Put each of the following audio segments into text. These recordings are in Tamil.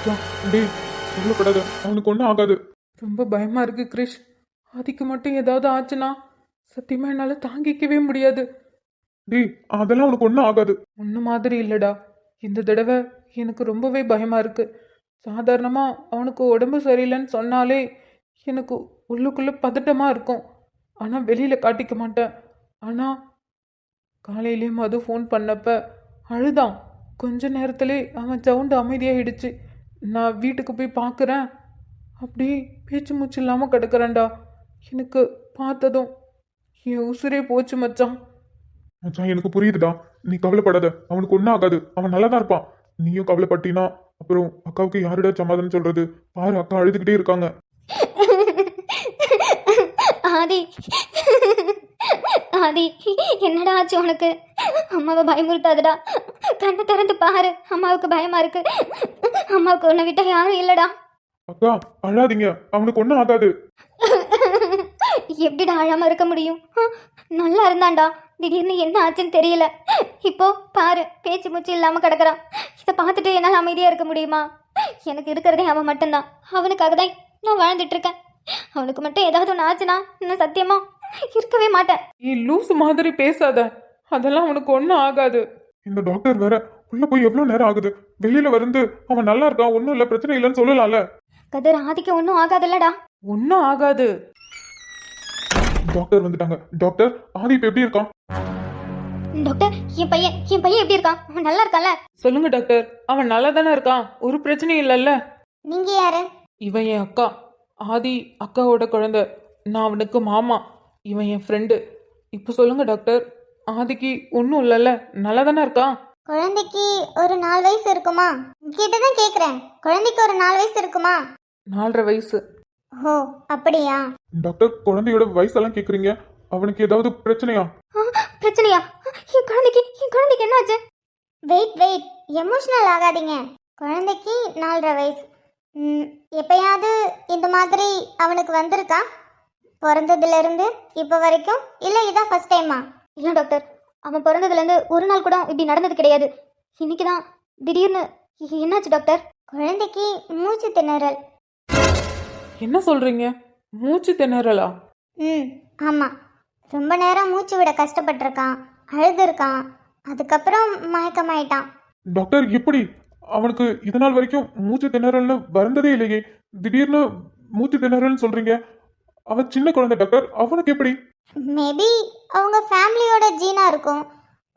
மச்சான், டேய் கவலைப்படாத, அவனுக்கு ஒன்றும் ஆகாது. ரொம்ப பயமா இருக்கு கிரிஷ். ஆதிக்கு மட்டும் ஏதாவது ஆச்சுன்னா சத்தியமா என்னால தாங்கிக்கவே முடியாது. டேய் அதெல்லாம் அவனுக்கு ஒன்றும் ஆகாது. முன்ன மாதிரி இல்லடா. இந்த தடவை எனக்கு ரொம்பவே பயமா இருக்கு. சாதாரணமா அவனுக்கு உடம்பு சரியில்லைன்னு சொன்னாலே எனக்கு உள்ளுக்குள்ள பதட்டமா இருக்கும். ஆனா வெளியில காட்டிக்க மாட்டேன். ஆனா காலையிலே மது ஃபோன் பண்ணப்ப அழுதான். கொஞ்ச நேரத்திலே அவன் சவுண்டு அமைதியாயிடுச்சு. நான் வீட்டுக்கு போய் பார்க்குறேன், அப்படியே பேச்சு மூச்சு இல்லாமல் கிடக்குறேன்டா. எனக்கு பார்த்ததும் என் உசுரே போச்சு மச்சான். மச்சான் எனக்கு புரியுதுடா, நீ கவலைப்படாத, அவனுக்கு ஒன்றும் ஆகாது, அவன் நல்லா தான் இருப்பான். நீயும் கவலைப்பட்டினா அப்புறம் அக்காவுக்கு யாருடா சமாதானம் சொல்றது? பாரு அக்கா அழுதுகிட்டே இருக்காங்க. ஆதி ஆதி, என்னடா ஆச்சு உனக்கு? அம்மாவை பயமுறுத்தாதடா. கண்ணை திறந்து பாரு, அம்மாவுக்கு பயமா இருக்கு. அம்மாவுக்கு உன்னை விட்டா யாரும் இல்லடா. அக்கா அழாதீங்க, அவனுக்கு ஒன்றும் ஆகாது. எப்படிடா அழாம இருக்க முடியும்? நல்லா இருந்தான்டா, திடீர்னு என்ன ஆச்சுன்னு தெரியல. இப்போ பாரு, பேச்சு மூச்சு இல்லாம கிடக்குறான். இதை பார்த்துட்டு என்னால் அமைதியா இருக்க முடியுமா? எனக்கு இருக்கிறதே அவன் மட்டும்தான். அவனுக்காக தான் நான் வாழ்ந்துட்டு இருக்கேன். அவனுக்கு மட்டும் ஏதாவது ஒன்று ஆச்சுன்னா நான் சத்தியமா இருக்கவே மாட்டேன். நீ லூஸ் மாதிரி பேசாத, அதெல்லாம் அவனுக்கு ஒன்றும் ஆகாது. இந்த டாக்டர் வேற உள்ள போய் எவ்வளவு நேரம் ஆகுது? வெளியில வந்து அவன் நல்லா இருக்கான், ஒன்றும் இல்லை, பிரச்சனை இல்லைன்னு சொல்லலாம்ல. கதிர், ஆதிக்கு ஒன்றும் ஆகாதுல்லடா. ஒன்றும் ஆகாது. டாக்டர் வந்துட்டாங்க. டாக்டர், ஆதி இப்ப எப்படி இருக்கான்? டாக்டர், என் பையன் எப்படி இருக்கான்? அவன் நல்லா இருக்கான்ல? சொல்லுங்க டாக்டர், அவன் நல்லா தானே இருக்கான், ஒரு பிரச்சனையும் இல்லைல்ல? நீங்க யாரு? இவன் என் அக்கா. ஆதி அக்காவோட குழந்தை. நான் அவனுக்கு மாமா. இவன் என் ஃப்ரெண்டு. இப்போ சொல்லுங்க டாக்டர், ஆதிக்கு ஒன்றும் இல்லைல்ல, நல்லா தானே இருக்கான்? குழந்தைக்கு ஒரு 4 வயசு இருக்குமா? கிட்டதான் கேக்குறேன். குழந்தைக்கு ஒரு 4 வயசு இருக்குமா? 4.5 வயசு. ஓ, அப்படியா? டாக்டர், குழந்தையோட வயசெல்லாம் கேக்குறீங்க, அவனுக்கு ஏதாவது பிரச்சனையா? பிரச்சனையா? என் குழந்தைக்கு என்னாச்சு? வெயிட், எமோஷனல் ஆகாதீங்க. குழந்தைக்கு 4.5 வயசு. எப்பயாவது இந்த மாதிரி அவனுக்கு வந்திருக்கா? பிறந்ததுல இருந்து இப்போ வரைக்கும்? இல்லை இதான் ஃபர்ஸ்ட் டைமா? இல்லை டாக்டர், அவன் பிறந்ததுலேருந்து ஒரு நாள் கூட இப்படி நடந்தது கிடையாது. இன்னைக்கு தான் திடீர்னு. என்னாச்சு டாக்டர்? குழந்தைக்கு மூச்சு திணறல். என்ன சொல்றீங்க? மூச்சு திணறலா? ஆமாம். ரொம்ப நேரம் மூச்சு விட கஷ்டப்பட்டிருக்கான், அழுதுருக்கான், அதுக்கப்புறம் மயக்கமாயிட்டான். டாக்டர், எப்படி? அவனுக்கு இது நாள் வரைக்கும் மூச்சு திணறல்னு வந்ததே இல்லையே, திடீர்னு மூச்சு திணறல்னு சொல்றீங்க. அவன் சின்ன குழந்தை டாக்டர், அவனுக்கு எப்படி? மேபி அவங்க ஃபேமிலியோட ஜீனா இருக்கும்.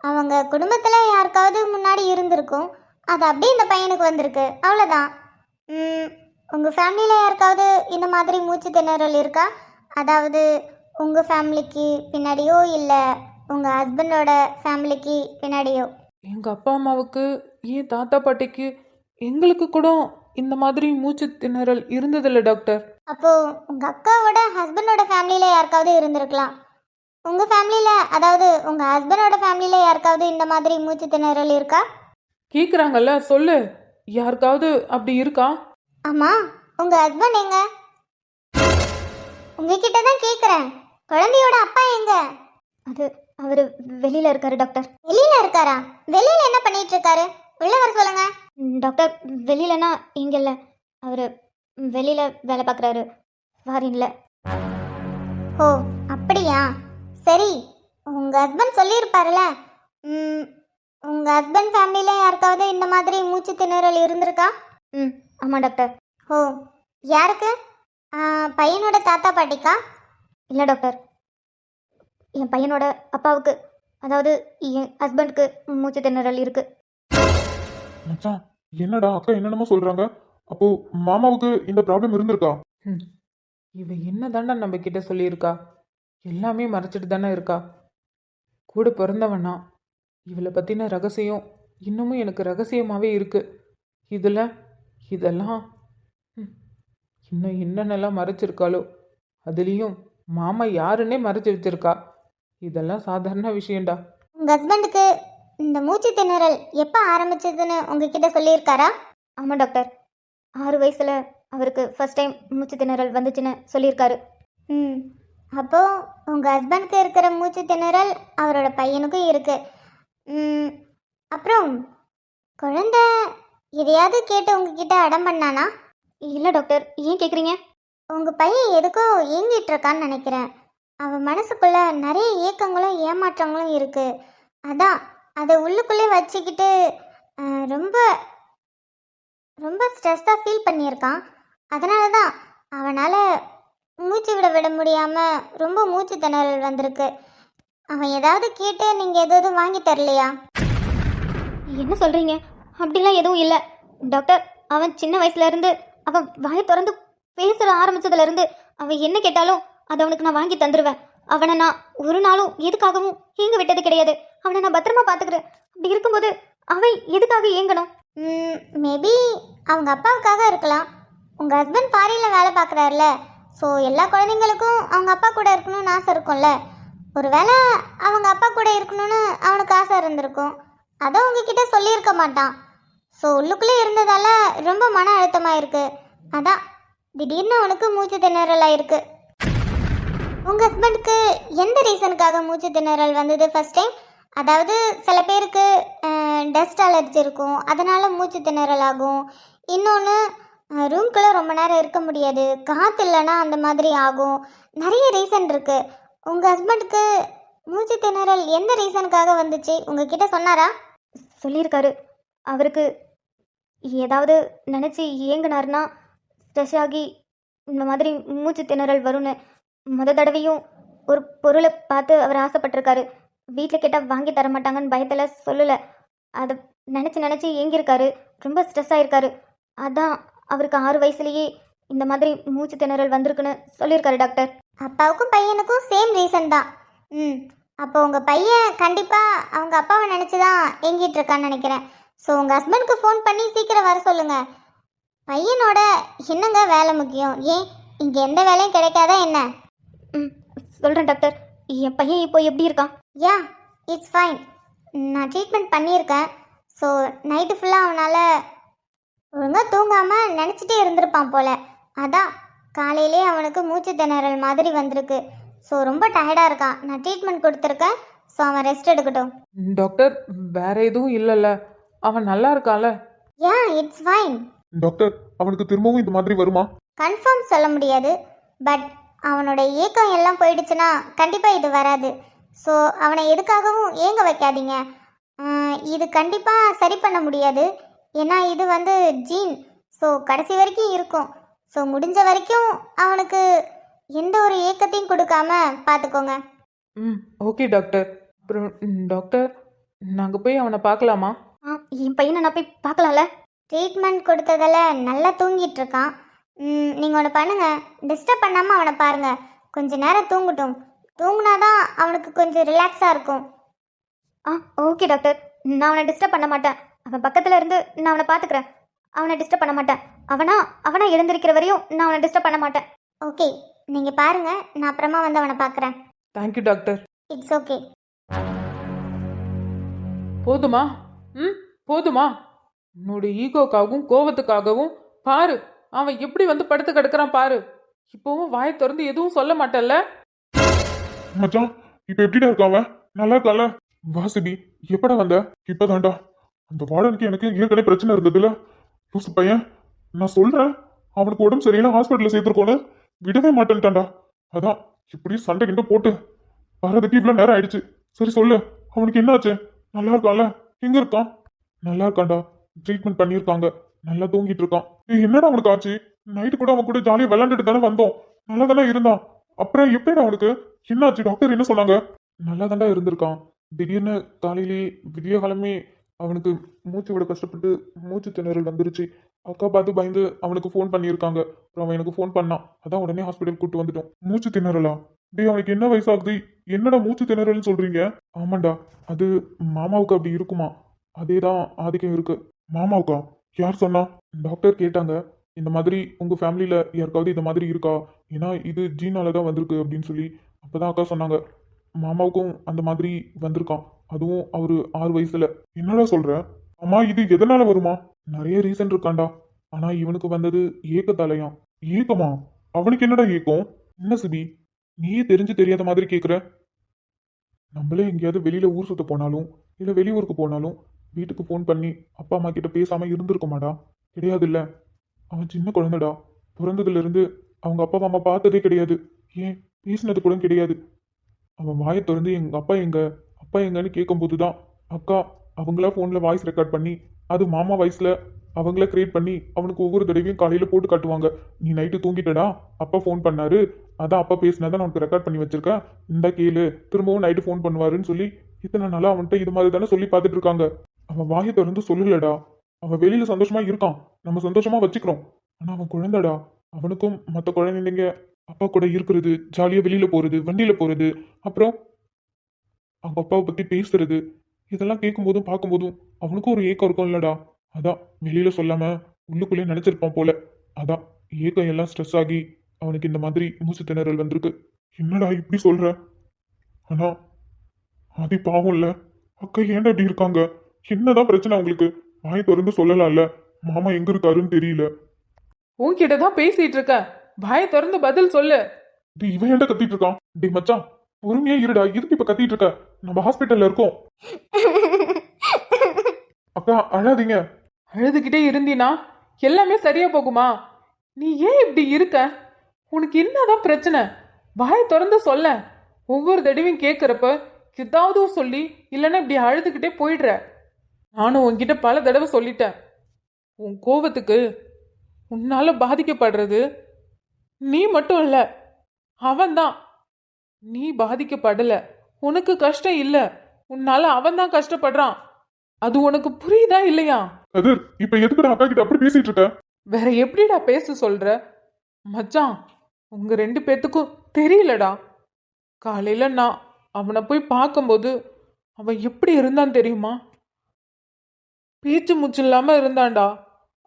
அவங்க குடும்பத்தில் யாருக்காவது முன்னாடி இருந்திருக்கும், அது அப்படியே இந்த பையனுக்கு வந்திருக்கு, அவ்வளோதான். உங்கள் ஃபேமிலியில் யாருக்காவது இந்த மாதிரி மூச்சு திணறல் இருக்கா? அதாவது உங்கள் ஃபேமிலிக்கு பின்னாடியோ இல்லை உங்கள் ஹஸ்பண்டோட ஃபேமிலிக்கு பின்னாடியோ? எங்கள் அப்பா அம்மாவுக்கு, ஏன் தாத்தா பாட்டிக்கு, எங்களுக்கு கூட இந்த மாதிரி மூச்சு திணறல் இருந்ததில்ல டாக்டர். அப்போது உங்கள் அக்காவோட ஹஸ்பண்டோட ஃபேமிலியில் யாருக்காவது இருந்திருக்கலாம். உங்கள் ஃபேமிலியில், அதாவது உங்கள் ஹஸ்பண்டோட ஃபேமிலியில் யாருக்காவது இந்த மாதிரி மூச்சு திணறல் இருக்கா? கேட்குறாங்கல்ல, சொல்லு, யாருக்காவது அப்படி இருக்கா? ஆமாம், உங்கள் ஹஸ்பண்ட் எங்க? உங்ககிட்ட தான் கேட்குறேன். குழந்தையோட அப்பா எங்க? அது அவர் வெளியில் இருக்காரு டாக்டர். வெளியில் இருக்காரா? வெளியில் என்ன பண்ணிட்டு இருக்காரு? உள்ள வர சொல்லுங்க. டாக்டர், வெளியிலனா இங்க இல்லை, அவர் வெளியில் வேலை பார்க்குறாரு, ஃபாரின்ல. ஓ, அப்படியா? சரி, உங்கள் ஹஸ்பண்ட் சொல்லியிருப்பாருல, உங்கள் ஹஸ்பண்ட் ஃபேமிலியில் யாருக்காவது இந்த மாதிரி மூச்சு திணறல் இருந்திருக்கா? ஆமாம் டாக்டர். ஓ, யாருக்கு? பையனோட தாத்தா பாட்டிக்கா? இல்லை டாக்டர், என் பையனோட அப்பாவுக்கு, அதாவது என் ஹஸ்பண்டுக்கு மூச்சு திணறல் இருக்கு. மச்சான், என்னடா அக்கா என்னென்னமோ சொல்றாங்க? அப்போ மாமாவுக்கு இந்த ப்ராப்ளம் இருந்திருக்கா? இவ என்ன தாண்டா நம்ம கிட்ட சொல்லியிருக்கா? எல்லாமே மறைச்சிட்டு தானே இருக்கா. கூட பிறந்தவனா. இவளை பற்றின ரகசியம் இன்னமும் எனக்கு ரகசியமாகவே இருக்கு. இதெல்லாம் இன்னும் என்னென்னலாம் மறைச்சிருக்காளோ. அதுலேயும் மாமா யாருன்னே மறைச்சி வச்சிருக்கா. இதெல்லாம் சாதாரண விஷயம்டா. உங்கள் ஹஸ்பண்டுக்கு இந்த மூச்சு திணறல் எப்போ ஆரம்பிச்சதுன்னு உங்ககிட்ட சொல்லியிருக்காரா? ஆமாம் டாக்டர், 6 வயசில் அவருக்கு ஃபர்ஸ்ட் டைம் மூச்சு திணறல் வந்துச்சுன்னு சொல்லியிருக்காரு. அப்போது உங்கள் ஹஸ்பண்டுக்கு இருக்கிற மூச்சு திணறல் அவரோட பையனுக்கும் இருக்குது. அப்புறம் குழந்தை எதையாவது கேட்டு உங்ககிட்ட அடம் பண்ணானா? இல்லை டாக்டர், ஏன் கேட்குறீங்க? உங்கள் பையன் எதுக்கோ ஏங்கிட்டு இருக்கான்னு நினைக்கிறேன். அவன் மனசுக்குள்ள நிறைய ஏக்கங்களும் ஏமாற்றங்களும் இருக்கு. அதான் அதை உள்ளுக்குள்ளே வச்சுக்கிட்டு ரொம்ப ரொம்ப ஸ்ட்ரெஸ்ஸாக ஃபீல் பண்ணியிருக்கான். அதனால தான் அவனால் மூச்சு விட முடியாமல் ரொம்ப மூச்சு திணறல் வந்திருக்கு. அவன் ஏதாவது கேட்டு நீங்கள் எதாவது வாங்கி தரலையா? என்ன சொல்கிறீங்க? அப்படிலாம் எதுவும் இல்லை டாக்டர். அவன் சின்ன வயசுலேருந்து அவன் வாயை திறந்து பேசுகிற ஆரம்பித்ததுலேருந்து அவன் என்ன கேட்டாலும் அதை அவனுக்கு நான் வாங்கி தந்துடுவேன். அவனை நான் ஒரு நாளும் எதுக்காகவும் ஏங்க விட்டது கிடையாது. அவனை நான் பத்திரமா பார்த்துக்கிறேன். அப்படி இருக்கும்போது அவன் எதுக்காக ஏங்கணும்? மேபி அவங்க அப்பாவுக்காக இருக்கலாம். உங்கள் ஹஸ்பண்ட் ஃபாரினில் வேலை பார்க்குறாருல, ஸோ எல்லா குழந்தைங்களுக்கும் அவங்க அப்பா கூட இருக்கணும்னு ஆசை இருக்கும்ல. ஒரு வேளை அவங்க அப்பா கூட இருக்கணும்னு அவனுக்கு ஆசை இருந்திருக்கும். அதை உங்ககிட்ட சொல்லியிருக்க மாட்டான். ஸோ உள்ளுக்குள்ளே இருந்ததால் ரொம்ப மன அழுத்தமாக இருக்குது. அதான் திடீர்னு அவனுக்கு மூச்சு திணறலாக இருக்குது. உங்கள் ஹஸ்பண்டுக்கு எந்த ரீசனுக்காக மூச்சு திணறல் வந்தது ஃபர்ஸ்ட் டைம்? அதாவது சில பேருக்கு டஸ்ட் அலர்ஜி இருக்கும், அதனால் மூச்சு திணறல் ஆகும். இன்னொன்று ரூம்குள்ளே ரொம்ப நேரம் இருக்க முடியாது, காற்று இல்லைன்னா அந்த மாதிரி ஆகும். நிறைய ரீசன் இருக்குது. உங்கள் ஹஸ்பண்டுக்கு மூச்சு திணறல் எந்த ரீசனுக்காக வந்துச்சு உங்ககிட்ட சொன்னாரா? சொல்லியிருக்காரு. அவருக்கு ஏதாவது நினச்சி ஏங்கினார்னா ஸ்ட்ரெஸ் ஆகி இந்த மாதிரி மூச்சு திணறல் வரும்னு தடவையும் ஒரு பொருளை பார்த்து அவர் ஆசைப்பட்டிருக்காரு. வீட்டில் கேட்டால் வாங்கி தர மாட்டாங்கன்னு பயத்தில் சொல்லலை. அதை நினச்சி ஏங்கியிருக்காரு. ரொம்ப ஸ்ட்ரெஸ் ஆகிருக்காரு. அதான் அவருக்கு 6 வயசுலேயே இந்த மாதிரி மூச்சு திணறல் வந்திருக்குன்னு சொல்லியிருக்காரு டாக்டர். அப்பாவுக்கும் பையனுக்கும் சேம் ரீசன் தான். அப்போ உங்கள் பையன் கண்டிப்பாக அவங்க அப்பாவை நினச்சி தான் ஏங்கிட்டு இருக்கான்னு நினைக்கிறேன். ஸோ உங்கள் ஹஸ்பண்டுக்கு ஃபோன் பண்ணி சீக்கிரம் வர சொல்லுங்கள். பையனோட என்னங்க வேலை முக்கியம்? ஏன் இங்கே எந்த வேலையும் கிடைக்காதா என்ன? சொல்கிறேன் டாக்டர். என் பையன் இப்போ எப்படி இருக்கான்? யா, இட்ஸ் ஃபைன். நான் ட்ரீட்மெண்ட் பண்ணியிருக்கேன். ஸோ நைட்டு ஃபுல்லாக அவனால் ஒழுங்காக தூங்காமல் நினச்சிட்டே இருந்திருப்பான் போல். அதான் காலையிலே அவனுக்கு மூச்சு திணறல் மாதிரி வந்திருக்கு. ஸோ ரொம்ப டயர்டாக இருக்கான். நான் ட்ரீட்மெண்ட் கொடுத்துருக்கேன். ஸோ அவன் ரெஸ்ட் எடுக்கட்டும். டாக்டர், வேற எதுவும் இல்லைல்ல? அவன் நல்லா இருக்கான்ல? யா, இட்ஸ் ஃபைன். டாக்டர், அவனுக்கு திரும்பவும் இந்த மாதிரி வருமா? கன்ஃபார்ம் சொல்ல முடியாது. பட் அவனோட ஏக்கம் எல்லாம் போயிடுச்சுன்னா கண்டிப்பாக இது வராது. ஸோ அவனை எதுக்காகவும் ஏங்க வைக்காதீங்க. இது கண்டிப்பாக சரி பண்ண முடியாது. ஏன்னா இது வந்து ஜீன். ஸோ கடைசி வரைக்கும் இருக்கும். ஸோ முடிஞ்ச வரைக்கும் அவனுக்கு எந்த ஒரு ஏக்கத்தையும் கொடுக்காம பார்த்துக்கோங்க. Okay doctor. அப்புறம் டாக்டர், நாங்கள் போய் அவனை பார்க்கலாமா? என் பையனை நான் போய் பார்க்கலாம்ல? ட்ரீட்மெண்ட் கொடுத்ததில் நல்லா தூங்கிட்டு இருக்கான். நீங்கள் ஒன்று பண்ணுங்கள், டிஸ்டர்ப் பண்ணாமல் அவனை பாருங்கள். கொஞ்சம் நேரம் தூங்கட்டும். தூங்குனாதான் அவனுக்கு கொஞ்சம் ரிலாக்ஸாக இருக்கும். Okay doctor. நான் அவனை டிஸ்டர்ப் பண்ண மாட்டேன். அவன் பக்கத்தில் இருந்து நான் அவனை பார்த்துக்கிறேன். அவனை டிஸ்டர்ப் பண்ண மாட்டேன். அவனா எழுந்திருக்கிற வரையும் நான் அவனை டிஸ்டர்ப் பண்ண மாட்டேன். ஓகே, நீங்கள் பாருங்கள். நான் அப்புறமா வந்து அவனை பார்க்குறேன். Thank you doctor. It's okay. போதுமா? போதுமா? உன்னோட ஈகோக்காகவும் கோவத்துக்காகவும் பாரு அவன் எப்படி வந்து படுத்து கிடக்குறான் பாரு. இப்போவும் வாயை திறந்து எதுவும் சொல்ல மாட்டல்ல? மச்சான், இப்ப எப்படிடா இருக்கான் அவன்? நல்லா இருக்கான்ல? வாசுகி, எப்படா வந்த? இப்பதான்டா. அந்த வார்டனுக்கு எனக்கு ஏற்கனவே பிரச்சனை இருந்ததுல. லூசு பையன், நான் சொல்றேன் அவனுக்கு உடம்பு சரியில்லை, ஹாஸ்பிட்டல்ல சேர்த்துருக்கோன்னு விடவே மாட்டேன்ட்டான்டா. அதான் இப்படி சண்டை கிட்ட போட்டு வர்றதுக்கு இவ்வளவு நேரம் ஆயிடுச்சு. சரி சொல்லு, அவனுக்கு என்ன ஆச்சு? நல்லா இருக்கான்ல? எங்க இருக்கான்? நல்லா இருக்கான்டா. ட்ரீட்மெண்ட் பண்ணியிருக்காங்க. நல்லா தூங்கிட்டு இருக்கான். என்னடா அவனுக்கு ஆச்சு? நைட்டு கூட அவன் கூட ஜாலியாக விளையாண்டுட்டு தானே வந்தோம். நல்லா தானே இருந்தான். அப்புறம் எப்படிடா அவனுக்கு என்ன ஆச்சு? டாக்டர் என்ன சொன்னாங்க? நல்லா தாண்டா இருந்திருக்கான். திடீர்னு காலையிலேயே விடிய காலமே அவனுக்கு மூச்சு விட கஷ்டப்பட்டு மூச்சு திணறல் வந்துருச்சு. அக்கா பார்த்து பயந்து அவனுக்கு ஃபோன் பண்ணியிருக்காங்க. அப்புறம் அவன் எனக்கு ஃபோன் பண்ணான். அதான் உடனே ஹாஸ்பிட்டல் கூப்பிட்டு வந்துட்டோம். மூச்சு திணறலா? டேய், அவனுக்கு என்ன வயசாகுது? என்னடா மூச்சு திணறல்னு சொல்றீங்க? ஆமாண்டா, அது மாமாவுக்கு அப்படி இருக்குமா? அதே தான் ஆதிக்கம் இருக்கு. மாமாவுக்கா? யார் சொன்னா? டாக்டர் கேட்டாங்க. இந்த மாதிரி உங்க ஃபேமிலியில யாருக்காவது இந்த மாதிரி இருக்கா? ஏன்னா இது ஜீனால தான் வந்திருக்கு அப்படின்னு சொல்லி. அப்பதான் அக்கா சொன்னாங்க, மாமாவுக்கும் அந்த மாதிரி வந்திருக்கான். அதுவும் அவரு 6 வயசுல. என்னடா சொல்ற? அம்மா, இது எதனால வருமா? நிறைய ரீசன் இருக்காண்டா. ஆனா இவனுக்கு வந்தது ஏக்கத்தாலையாம். ஏக்கமா? அவனுக்கு என்னடா ஏக்கம்? என்ன சிபி, நீயே தெரிஞ்சு தெரியாத மாதிரி கேக்குற? நம்மளே எங்கேயாவது வெளியில ஊர் சுத்த போனாலும் இல்ல வெளியூருக்கு போனாலும் வீட்டுக்கு ஃபோன் பண்ணி அப்பா அம்மா கிட்ட பேசாம இருந்திருக்குமாடா? கிடையாதுல்ல. அவன் சின்ன குழந்தைடா. பிறந்ததுல இருந்து அவங்க அப்பா அம்மா பார்த்ததே கிடையாது. ஏன் பேசினது கூட கிடையாது. அவன் வாயை திறந்து எங்க அப்பா எங்க, அப்பா எங்கன்னு கேட்கும்போது தான் அக்கா அவங்களா ஃபோனில் வாய்ஸ் ரெக்கார்ட் பண்ணி, அது மாமா வாய்ஸில் அவங்கள கிரியேட் பண்ணி அவனுக்கு ஒவ்வொரு தடவையும் காலையில் போட்டு காட்டுவாங்க. நீ நைட்டு தூங்கிட்டடா, அப்பா ஃபோன் பண்ணாரு, அதான் அப்பா பேசினதான் நான் உனக்கு ரெக்கார்ட் பண்ணி வச்சிருக்கேன், இந்த கேளு, திரும்பவும் நைட்டு ஃபோன் பண்ணுவாருன்னு சொல்லி இத்தனை நாளாக அவன்கிட்ட இது மாதிரி தானே சொல்லி பார்த்துட்டு இருக்காங்க. அவன் வாயை திறந்து சொல்லலடா. அவன் வெளியில சந்தோஷமா இருக்கான், நம்ம சந்தோஷமா வச்சுக்கிறோம். ஆனா அவன் குழந்தைடா. அவனுக்கும் மற்ற குழந்தைங்க அப்பா கூட இருக்கிறது, ஜாலியாக வெளியில போறது, வண்டியில போறது, அப்புறம் அவங்க அப்பாவை பத்தி பேசுறது, இதெல்லாம் கேட்கும்போதும் பார்க்கும்போதும் அவனுக்கும் ஒரு ஏக்கம் இருக்கும் இல்லடா. அதான் வெளியில சொல்லாம உள்ளுக்குள்ளே நினைச்சிருப்பான் போல. அதான் ஏக்கம் எல்லாம் ஸ்ட்ரெஸ் ஆகி அவனுக்கு இந்த மாதிரி மூச்சு திணறல் வந்திருக்கு. என்னடா இப்படி சொல்ற? ஆனா ஆதி பாவம் இல்ல. அக்கா ஏன்டா இப்படி இருக்காங்க? என்னதான் பிரச்சனை அவங்களுக்கு? வாய் திறந்து சொல்லலாம்ல. மாமா எங்க இருக்காருன்னு தெரியல. உன்கிட்ட தான் பேசிட்டு இருக்க, வாயை திறந்து பதில் சொல்லு. டேய், இவன் ஏன்டா கத்திட்டு இருக்கான்? டேய் மச்சான், பொறுமையா இருடா. எதுக்கு இப்ப கத்திட்டு இருக்க? நம்ம ஹாஸ்பிட்டல்ல இருக்கோம். அக்கா அழாதீங்க. அழுதுகிட்டே இருந்தீனா எல்லாமே சரியா போகுமா? நீ ஏன் இப்படி இருக்க? உனக்கு என்னதான் பிரச்சனை? வாயை திறந்து சொல்ல. ஒவ்வொரு தடவையும் கேட்குறப்ப ஏதாவது சொல்லி இல்லைன்னா இப்படி அழுதுகிட்டே போயிடுற. நானும் உன்கிட்ட பல தடவை சொல்லிட்டேன், உன் கோவத்துக்கு உன்னால பாதிக்கப்படுறது நீ மட்டும் இல்ல, அவன்தான். நீ பாதிக்கப்படல, உனக்கு கஷ்டம் இல்ல, உன்னால அவன்தான் கஷ்டப்படுறான். அது உனக்கு புரியுதா இல்லையா? கதிர், இப்ப எதுக்குடா அக்கா கிட்ட அப்படி பேசிட்டு இருக்க? வேற எப்படிடா பேச சொல்ற? மச்சான், உங்க ரெண்டு பேத்துக்கும் தெரியலடா. காலையில நான் அவனை போய் பார்க்கும்போது அவன் எப்படி இருந்தான் தெரியுமா? பேச்சு மூச்சு இல்லாம இருந்தான்டா.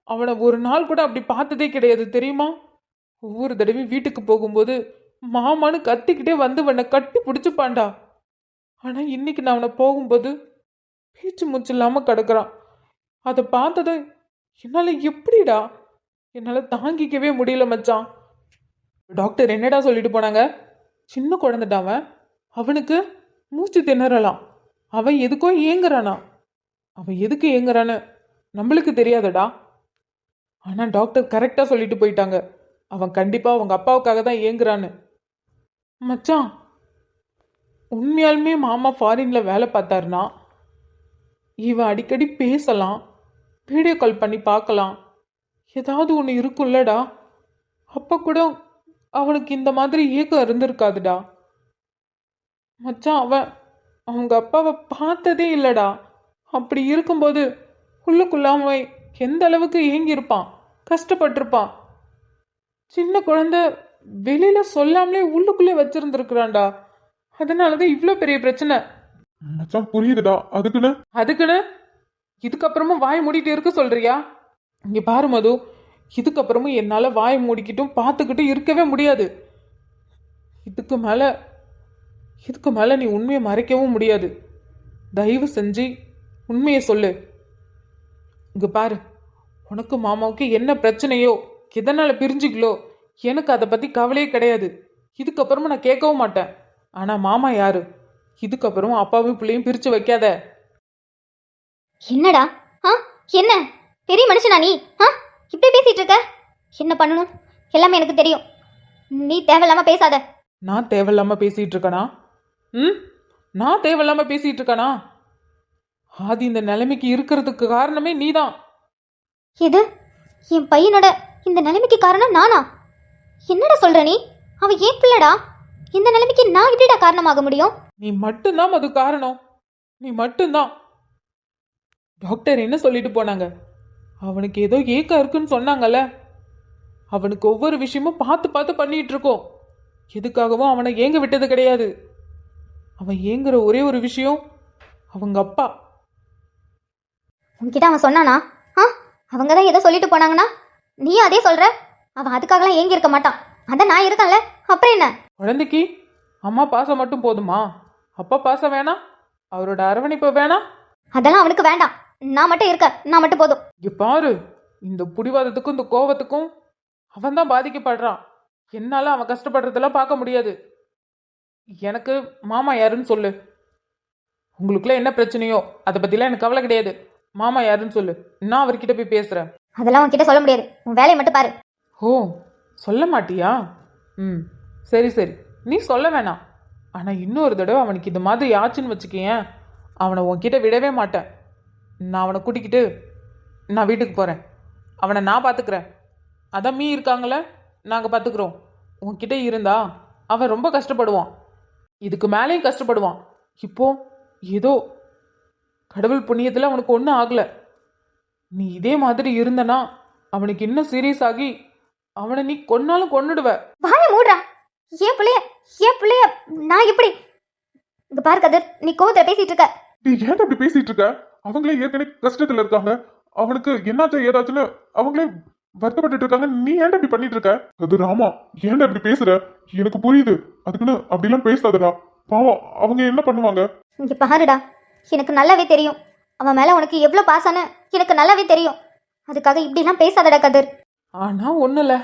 அவனை ஒரு நாள் கூட அப்படி பார்த்ததே கிடையாது தெரியுமா? ஒவ்வொரு தடவையும் வீட்டுக்கு போகும்போது மாமான்னு கத்திக்கிட்டே வந்து அவனை கட்டி பிடிச்சுப்பான்டா. ஆனா இன்னைக்கு நான் அவனை போகும்போது பேச்சு மூச்சு இல்லாம கிடக்குறான். அதை பார்த்தது என்னால எப்படிடா, என்னால தாங்கிக்கவே முடியல மச்சான். டாக்டர் என்னடா சொல்லிட்டு போனாங்க? சின்ன குழந்தைடா அவன், அவனுக்கு மூச்சு திணறலாம், அவன் எதுக்கோ ஏங்குறானா. அவன் எதுக்கு ஏங்குறான்னு நம்மளுக்கு தெரியாதடா. ஆனா டாக்டர் கரெக்டா சொல்லிட்டு போயிட்டாங்க, அவன் கண்டிப்பா அவங்க அப்பாவுக்காக தான் ஏங்குறான்னு. மச்சான், உண்மையாலுமே மாமா ஃபாரின்ல வேலை பார்த்தாருனா இவன் அடிக்கடி பேசலாம், வீடியோ கால் பண்ணி பார்க்கலாம், ஏதாவது ஒன்று இருக்குல்லடா. அப்போ கூட அவனுக்கு இந்த மாதிரி ஏக்கம் இருந்திருக்காதுடா. மச்சான், அவன் அவங்க அப்பாவை பார்த்ததே இல்லைடா. அப்படி இருக்கும்போது உள்ளுக்குள்ள அவன் எந்த அளவுக்கு ஏங்கியிருப்பான், கஷ்டப்பட்டிருப்பான். சின்ன குழந்தை வெளியில சொல்லாமலே உள்ளுக்குள்ளே வச்சிருந்துருக்குறான்டா. அதனாலதான் இவ்வளோ பெரிய பிரச்சனை. மச்சான் புரியுதுடா. அதுக்குன்னு இதுக்கப்புறமும் வாய் மூடிட்டு இருக்க சொல்றியா? இங்க பாரு மது, இதுக்கப்புறமும் என்னால வாய் மூடிக்கிட்டும் பார்த்துக்கிட்டும் இருக்கவே முடியாது. இதுக்கு மேல நீ உண்மையை மறைக்கவும் முடியாது. தயவு செஞ்சு உண்மையை சொல்லு. இங்க பாரு, உனக்கு மாமாவுக்கு என்ன பிரச்சனையோ, எதனால பிரிஞ்சுங்களோ, எனக்கு அதை பத்தி கவலையே கிடையாது. இதுக்கப்புறமும் நான் கேட்கவும் மாட்டேன். ஆனா மாமா யாரு? இதுக்கப்புறமும் அப்பாவையும் பிள்ளையும் பிரிச்சு வைக்காத. என்னடா? ஆ, என்ன பெரிய மனுஷனா நீ? ஆ, இப்படி பேசிட்டு இருக்க? என்ன பண்ணணும் எல்லாமே எனக்கு தெரியும். நீ தேவையில்லாம பேசாத. நான் தேவையில்லாம பேசிட்டு இருக்கனா? நான் தேவையில்லாம பேசிட்டு இருக்கனா? ஆதி இந்த நிலைமைக்கு இருக்கிறதுக்கு காரணமே நீதான். இது என் பையனோட இந்த நிலைமைக்கு காரணம் நானா? என்னடா சொல்ற நீ? அவன் ஏன் பிள்ளடா. இந்த நிலைமைக்கு நான் எப்படிடா காரணமாக முடியும்? நீ மட்டும்தான் அது காரணம், நீ மட்டும்தான். டாக்டர் என்ன சொல்லிட்டு போனாங்க? அவனுக்கு ஏதோ ஏக்கம் இருக்குன்னு சொன்னாங்கல்ல. அவனுக்கு ஒவ்வொரு விஷயமும் பார்த்து பார்த்து பண்ணிட்டு இருக்கோம். எதுக்காகவும் அவனை ஏங்க விட்டது கிடையாது. அவன் ஏங்குற ஒரே ஒரு விஷயம் அவங்க அப்பா. உன்கிட்ட அவன் சொன்னானா? ஆ, அவங்க தான் ஏதோ சொல்லிட்டு போனாங்கன்னா நீயும் அதே சொல்ற. அவன் அதுக்காகலாம் ஏங்கி இருக்க மாட்டான். அதான் நான் இருக்கேன்ல, அப்புறம் என்ன? குழந்தைக்கு அம்மா பாசம் மட்டும் போதுமா? அப்பா பாசம் வேணாம்? அவரோட அரவணைப்பு வேணாம்? அதெல்லாம் அவனுக்கு வேண்டாம். நான் மட்டும் போதும். இங்க பாரு, இந்த புடிவாதத்துக்கும் இந்த கோவத்துக்கும் அவன் தான் பாதிக்கப்படுறான். என்னால அவன் கஷ்டப்படுறதெல்லாம் பார்க்க முடியாது. எனக்கு மாமா யாருன்னு சொல்லு. உங்களுக்குள்ள என்ன பிரச்சனையோ அதை பத்திலாம் எனக்கு கவலை கிடையாது. மாமா யாருன்னு சொல்லு, நான் அவர்கிட்ட போய் பேசுறேன். அதெல்லாம் உன்கிட்ட சொல்ல முடியாது. உன் வேலையை மட்டும் பாரு. ஓ, சொல்ல மாட்டியா? ம், சரி சரி, நீ சொல்ல வேணாம். ஆனால் இன்னொரு தடவை அவனுக்கு இந்த மாதிரி ஆச்சுன்னு வச்சுக்கேன், அவனை உன்கிட்ட விடவே மாட்டேன். நான் அவனை கூட்டிக்கிட்டு நான் வீட்டுக்கு போகிறேன். அவனை நான் பார்த்துக்கிறேன். அதான் மீ இருக்காங்களே, நாங்கள் பார்த்துக்குறோம். உன்கிட்ட இருந்தா அவன் ரொம்ப கஷ்டப்படுவான். இதுக்கு மேலேயும் கஷ்டப்படுவான். இப்போ ஏதோ கடவுள் புண்ணியத்தில் அவனுக்கு ஒன்றும் ஆகலை. நீ இதே மாதிரி இருந்தனா அவனுக்கு இன்னும் சீரியஸ் ஆகி அவனை நீ கொன்னாலும் கொன்னுடுவ. வாய மூடுறா. ஏன் பிள்ளைய நான் எப்படி? இங்க பாரு கதிர், நீ கோவத்துல பேசிட்டு இருக்க. நீ ஏன்டா இப்படி பேசிட்டு இருக்க? அவங்களே ஏற்கனவே கஷ்டத்துல இருக்காங்க. அவனுக்கு என்னாச்சா ஏதாச்சுன்னு அவங்களே வருத்தப்பட்டு இருக்காங்க. நீ ஏன்டா இப்படி பண்ணிட்டு இருக்க? அது ராமா, ஏன்டா இப்படி பேசுற? எனக்கு புரியுது. அதுக்குன்னு அப்படிலாம் பேசாதடா. பாவம், அவங்க என்ன பண்ணுவாங்க? இங்க பாருடா, எனக்கு நல்லாவே தெரியும் அவன் மேல உனக்கு எவ்வளவு பாசம்னு. எனக்கு நல்லாவே தெரியும். அதுக்காக இப்படிலாம் பேசாதடா கதிர். ஆனால் ஒன்றும் இல்லை,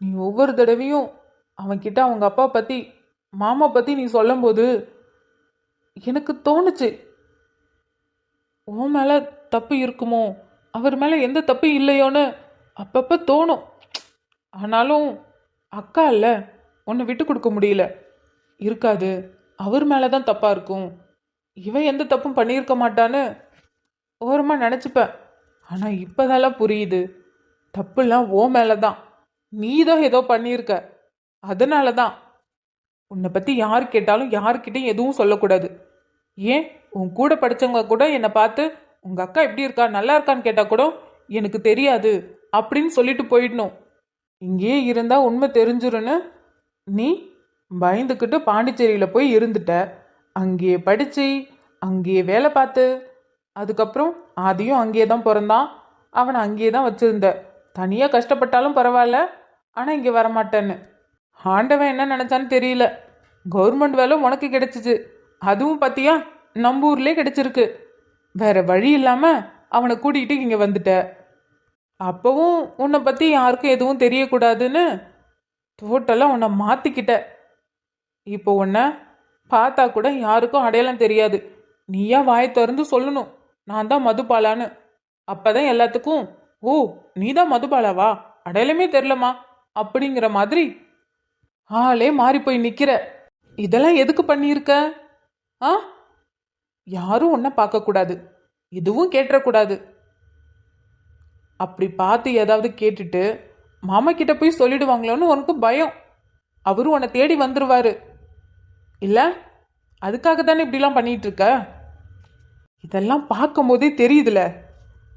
நீ ஒவ்வொரு தடவையும் அவன்கிட்ட அவங்க அப்பா பற்றி மாமா பற்றி நீ சொல்லும்போது எனக்கு தோணுச்சு, உன் மேலே தப்பு இருக்குமோ, அவர் மேலே எந்த தப்பு இல்லையோன்னு அப்பப்போ தோணும். ஆனாலும் அக்கா இல்லை, உன்னை விட்டு கொடுக்க முடியல. இருக்காது, அவர் மேலே தான் தப்பாக இருக்கும், இவன் எந்த தப்பும் பண்ணியிருக்க மாட்டான்னு ஓரமாக நினச்சிப்பேன். ஆனால் இப்போதெல்லாம் புரியுது, தப்புலாம் ஓ மேலே தான். நீ தான் ஏதோ பண்ணியிருக்க. அதனால தான் உன்னை பற்றி யார் கேட்டாலும் யாருக்கிட்டையும் எதுவும் சொல்லக்கூடாது. ஏன் உன் கூட படித்தவங்க கூட என்னை பார்த்து உங்கள் அக்கா எப்படி இருக்கா, நல்லா இருக்கான்னு கேட்டால் கூட எனக்கு தெரியாது அப்படின்னு சொல்லிட்டு போயிடணும். இங்கேயே இருந்தால் உண்மை தெரிஞ்சிருன்னு நீ பயந்துக்கிட்டு பாண்டிச்சேரியில் போய் இருந்துட்ட. அங்கேயே படித்து அங்கேயே வேலை பார்த்து, அதுக்கப்புறம் ஆதியும் அங்கேயே தான் பிறந்தான். அவனை அங்கேயே தான் வச்சுருந்த. தனியாக கஷ்டப்பட்டாலும் பரவாயில்ல, ஆனால் இங்கே வரமாட்டேன்னு. ஆண்டவன் என்ன நினச்சான்னு தெரியல. கவர்மெண்ட் வேலை உனக்கு கிடைச்சிச்சு, அதுவும் பார்த்தியா நம்ம ஊர்லேயே கிடைச்சிருக்கு. வேற வழி இல்லாமல் அவனை கூட்டிகிட்டு இங்கே வந்துட்ட. அப்போவும் உன்னை பற்றி யாருக்கும் எதுவும் தெரியக்கூடாதுன்னு டோட்டலாக உன்னை மாற்றிக்கிட்ட. இப்போ உன்னை பார்த்தா கூட யாருக்கும் அடையாளம் தெரியாது. நீயா வாயை திறந்து சொல்லணும், நான் தான் மதுபாலான்னு. அப்போதான் எல்லாத்துக்கும், ஓ நீ தான் மதுபாலாவா, அடையாளமே தெரிலமா அப்படிங்கிற மாதிரி ஆளே மாறி போய் நிற்கிற. இதெல்லாம் எதுக்கு பண்ணியிருக்க? ஆ, யாரும் உன்னை பார்க்கக்கூடாது, எதுவும் கேட்டுறக்கூடாது. அப்படி பார்த்து ஏதாவது கேட்டுட்டு மாமா கிட்ட போய் சொல்லிடுவாங்களோன்னு உனக்கு பயம். அவரும் உன்னை தேடி வந்துருவாரு இல்லை? அதுக்காக தானே இப்படிலாம் பண்ணிட்டு இருக்க. இதெல்லாம் பார்க்கும்போதே தெரியுதுல,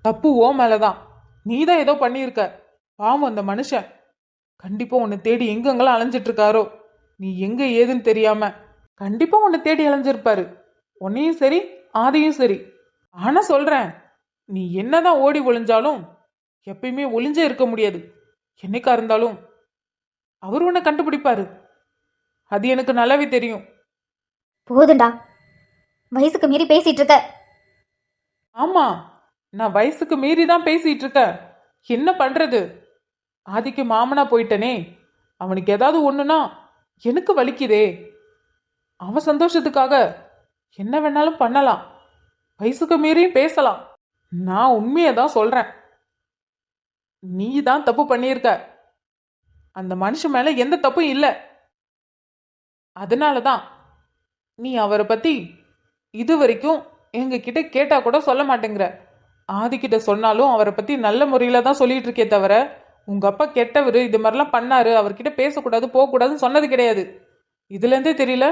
தப்பு ஓ மேலே தான். நீ தான் ஏதோ பண்ணியிருக்க. பாவம் அந்த மனுஷன் கண்டிப்பாக உன்னை தேடி எங்கெங்கெல்லாம் அலைஞ்சிட்டு இருக்காரோ, நீ எங்கே ஏதுன்னு தெரியாம கண்டிப்பாக உன்னை தேடி அலைஞ்சிருப்பாரு. உன்னையும் சரி ஆதையும் சரி. ஆனால் சொல்கிறேன், நீ என்னதான் ஓடி ஒளிஞ்சாலும் எப்பயுமே ஒளிஞ்சே இருக்க முடியாது. என்னைக்கா இருந்தாலும் அவர் உன்னை கண்டுபிடிப்பாரு. அது எனக்கு நல்லாவே தெரியும். போதுண்டா, வயசுக்கு மீறி பேசிட்டு இருக்க. ஆமா, நான் வயசுக்கு மீறி தான் பேசிட்டு இருக்கேன். என்ன பண்றது? ஆதிக்கு மாமனா போயிட்டனே, அவனுக்கு ஏதாவது ஒண்ணுனா எனக்கு வலிக்குதே. அவன் சந்தோஷத்துக்காக என்ன வேணாலும் பண்ணலாம், வயசுக்கு மீறியும் பேசலாம். நான் உண்மையை தான் சொல்றேன். நீ தான் தப்பு பண்ணியிருக்க. அந்த மனுஷன் மேல எந்த தப்பும் இல்லை. அதனால தான் நீ அவரை பத்தி இது வரைக்கும் எங்ககிட்ட கேட்டா கூட சொல்ல மாட்டேங்கிற. ஆதிக்கிட்ட சொன்னாலும் அவரை பத்தி நல்ல முறையில தான் சொல்லிட்டு இருக்கே தவிர, உங்க அப்பா கெட்டவர், இது மாதிரிலாம் பண்ணாரு, அவர்கிட்ட பேசக்கூடாது போகக்கூடாதுன்னு சொன்னது கிடையாது. இதுலேருந்தே தெரியல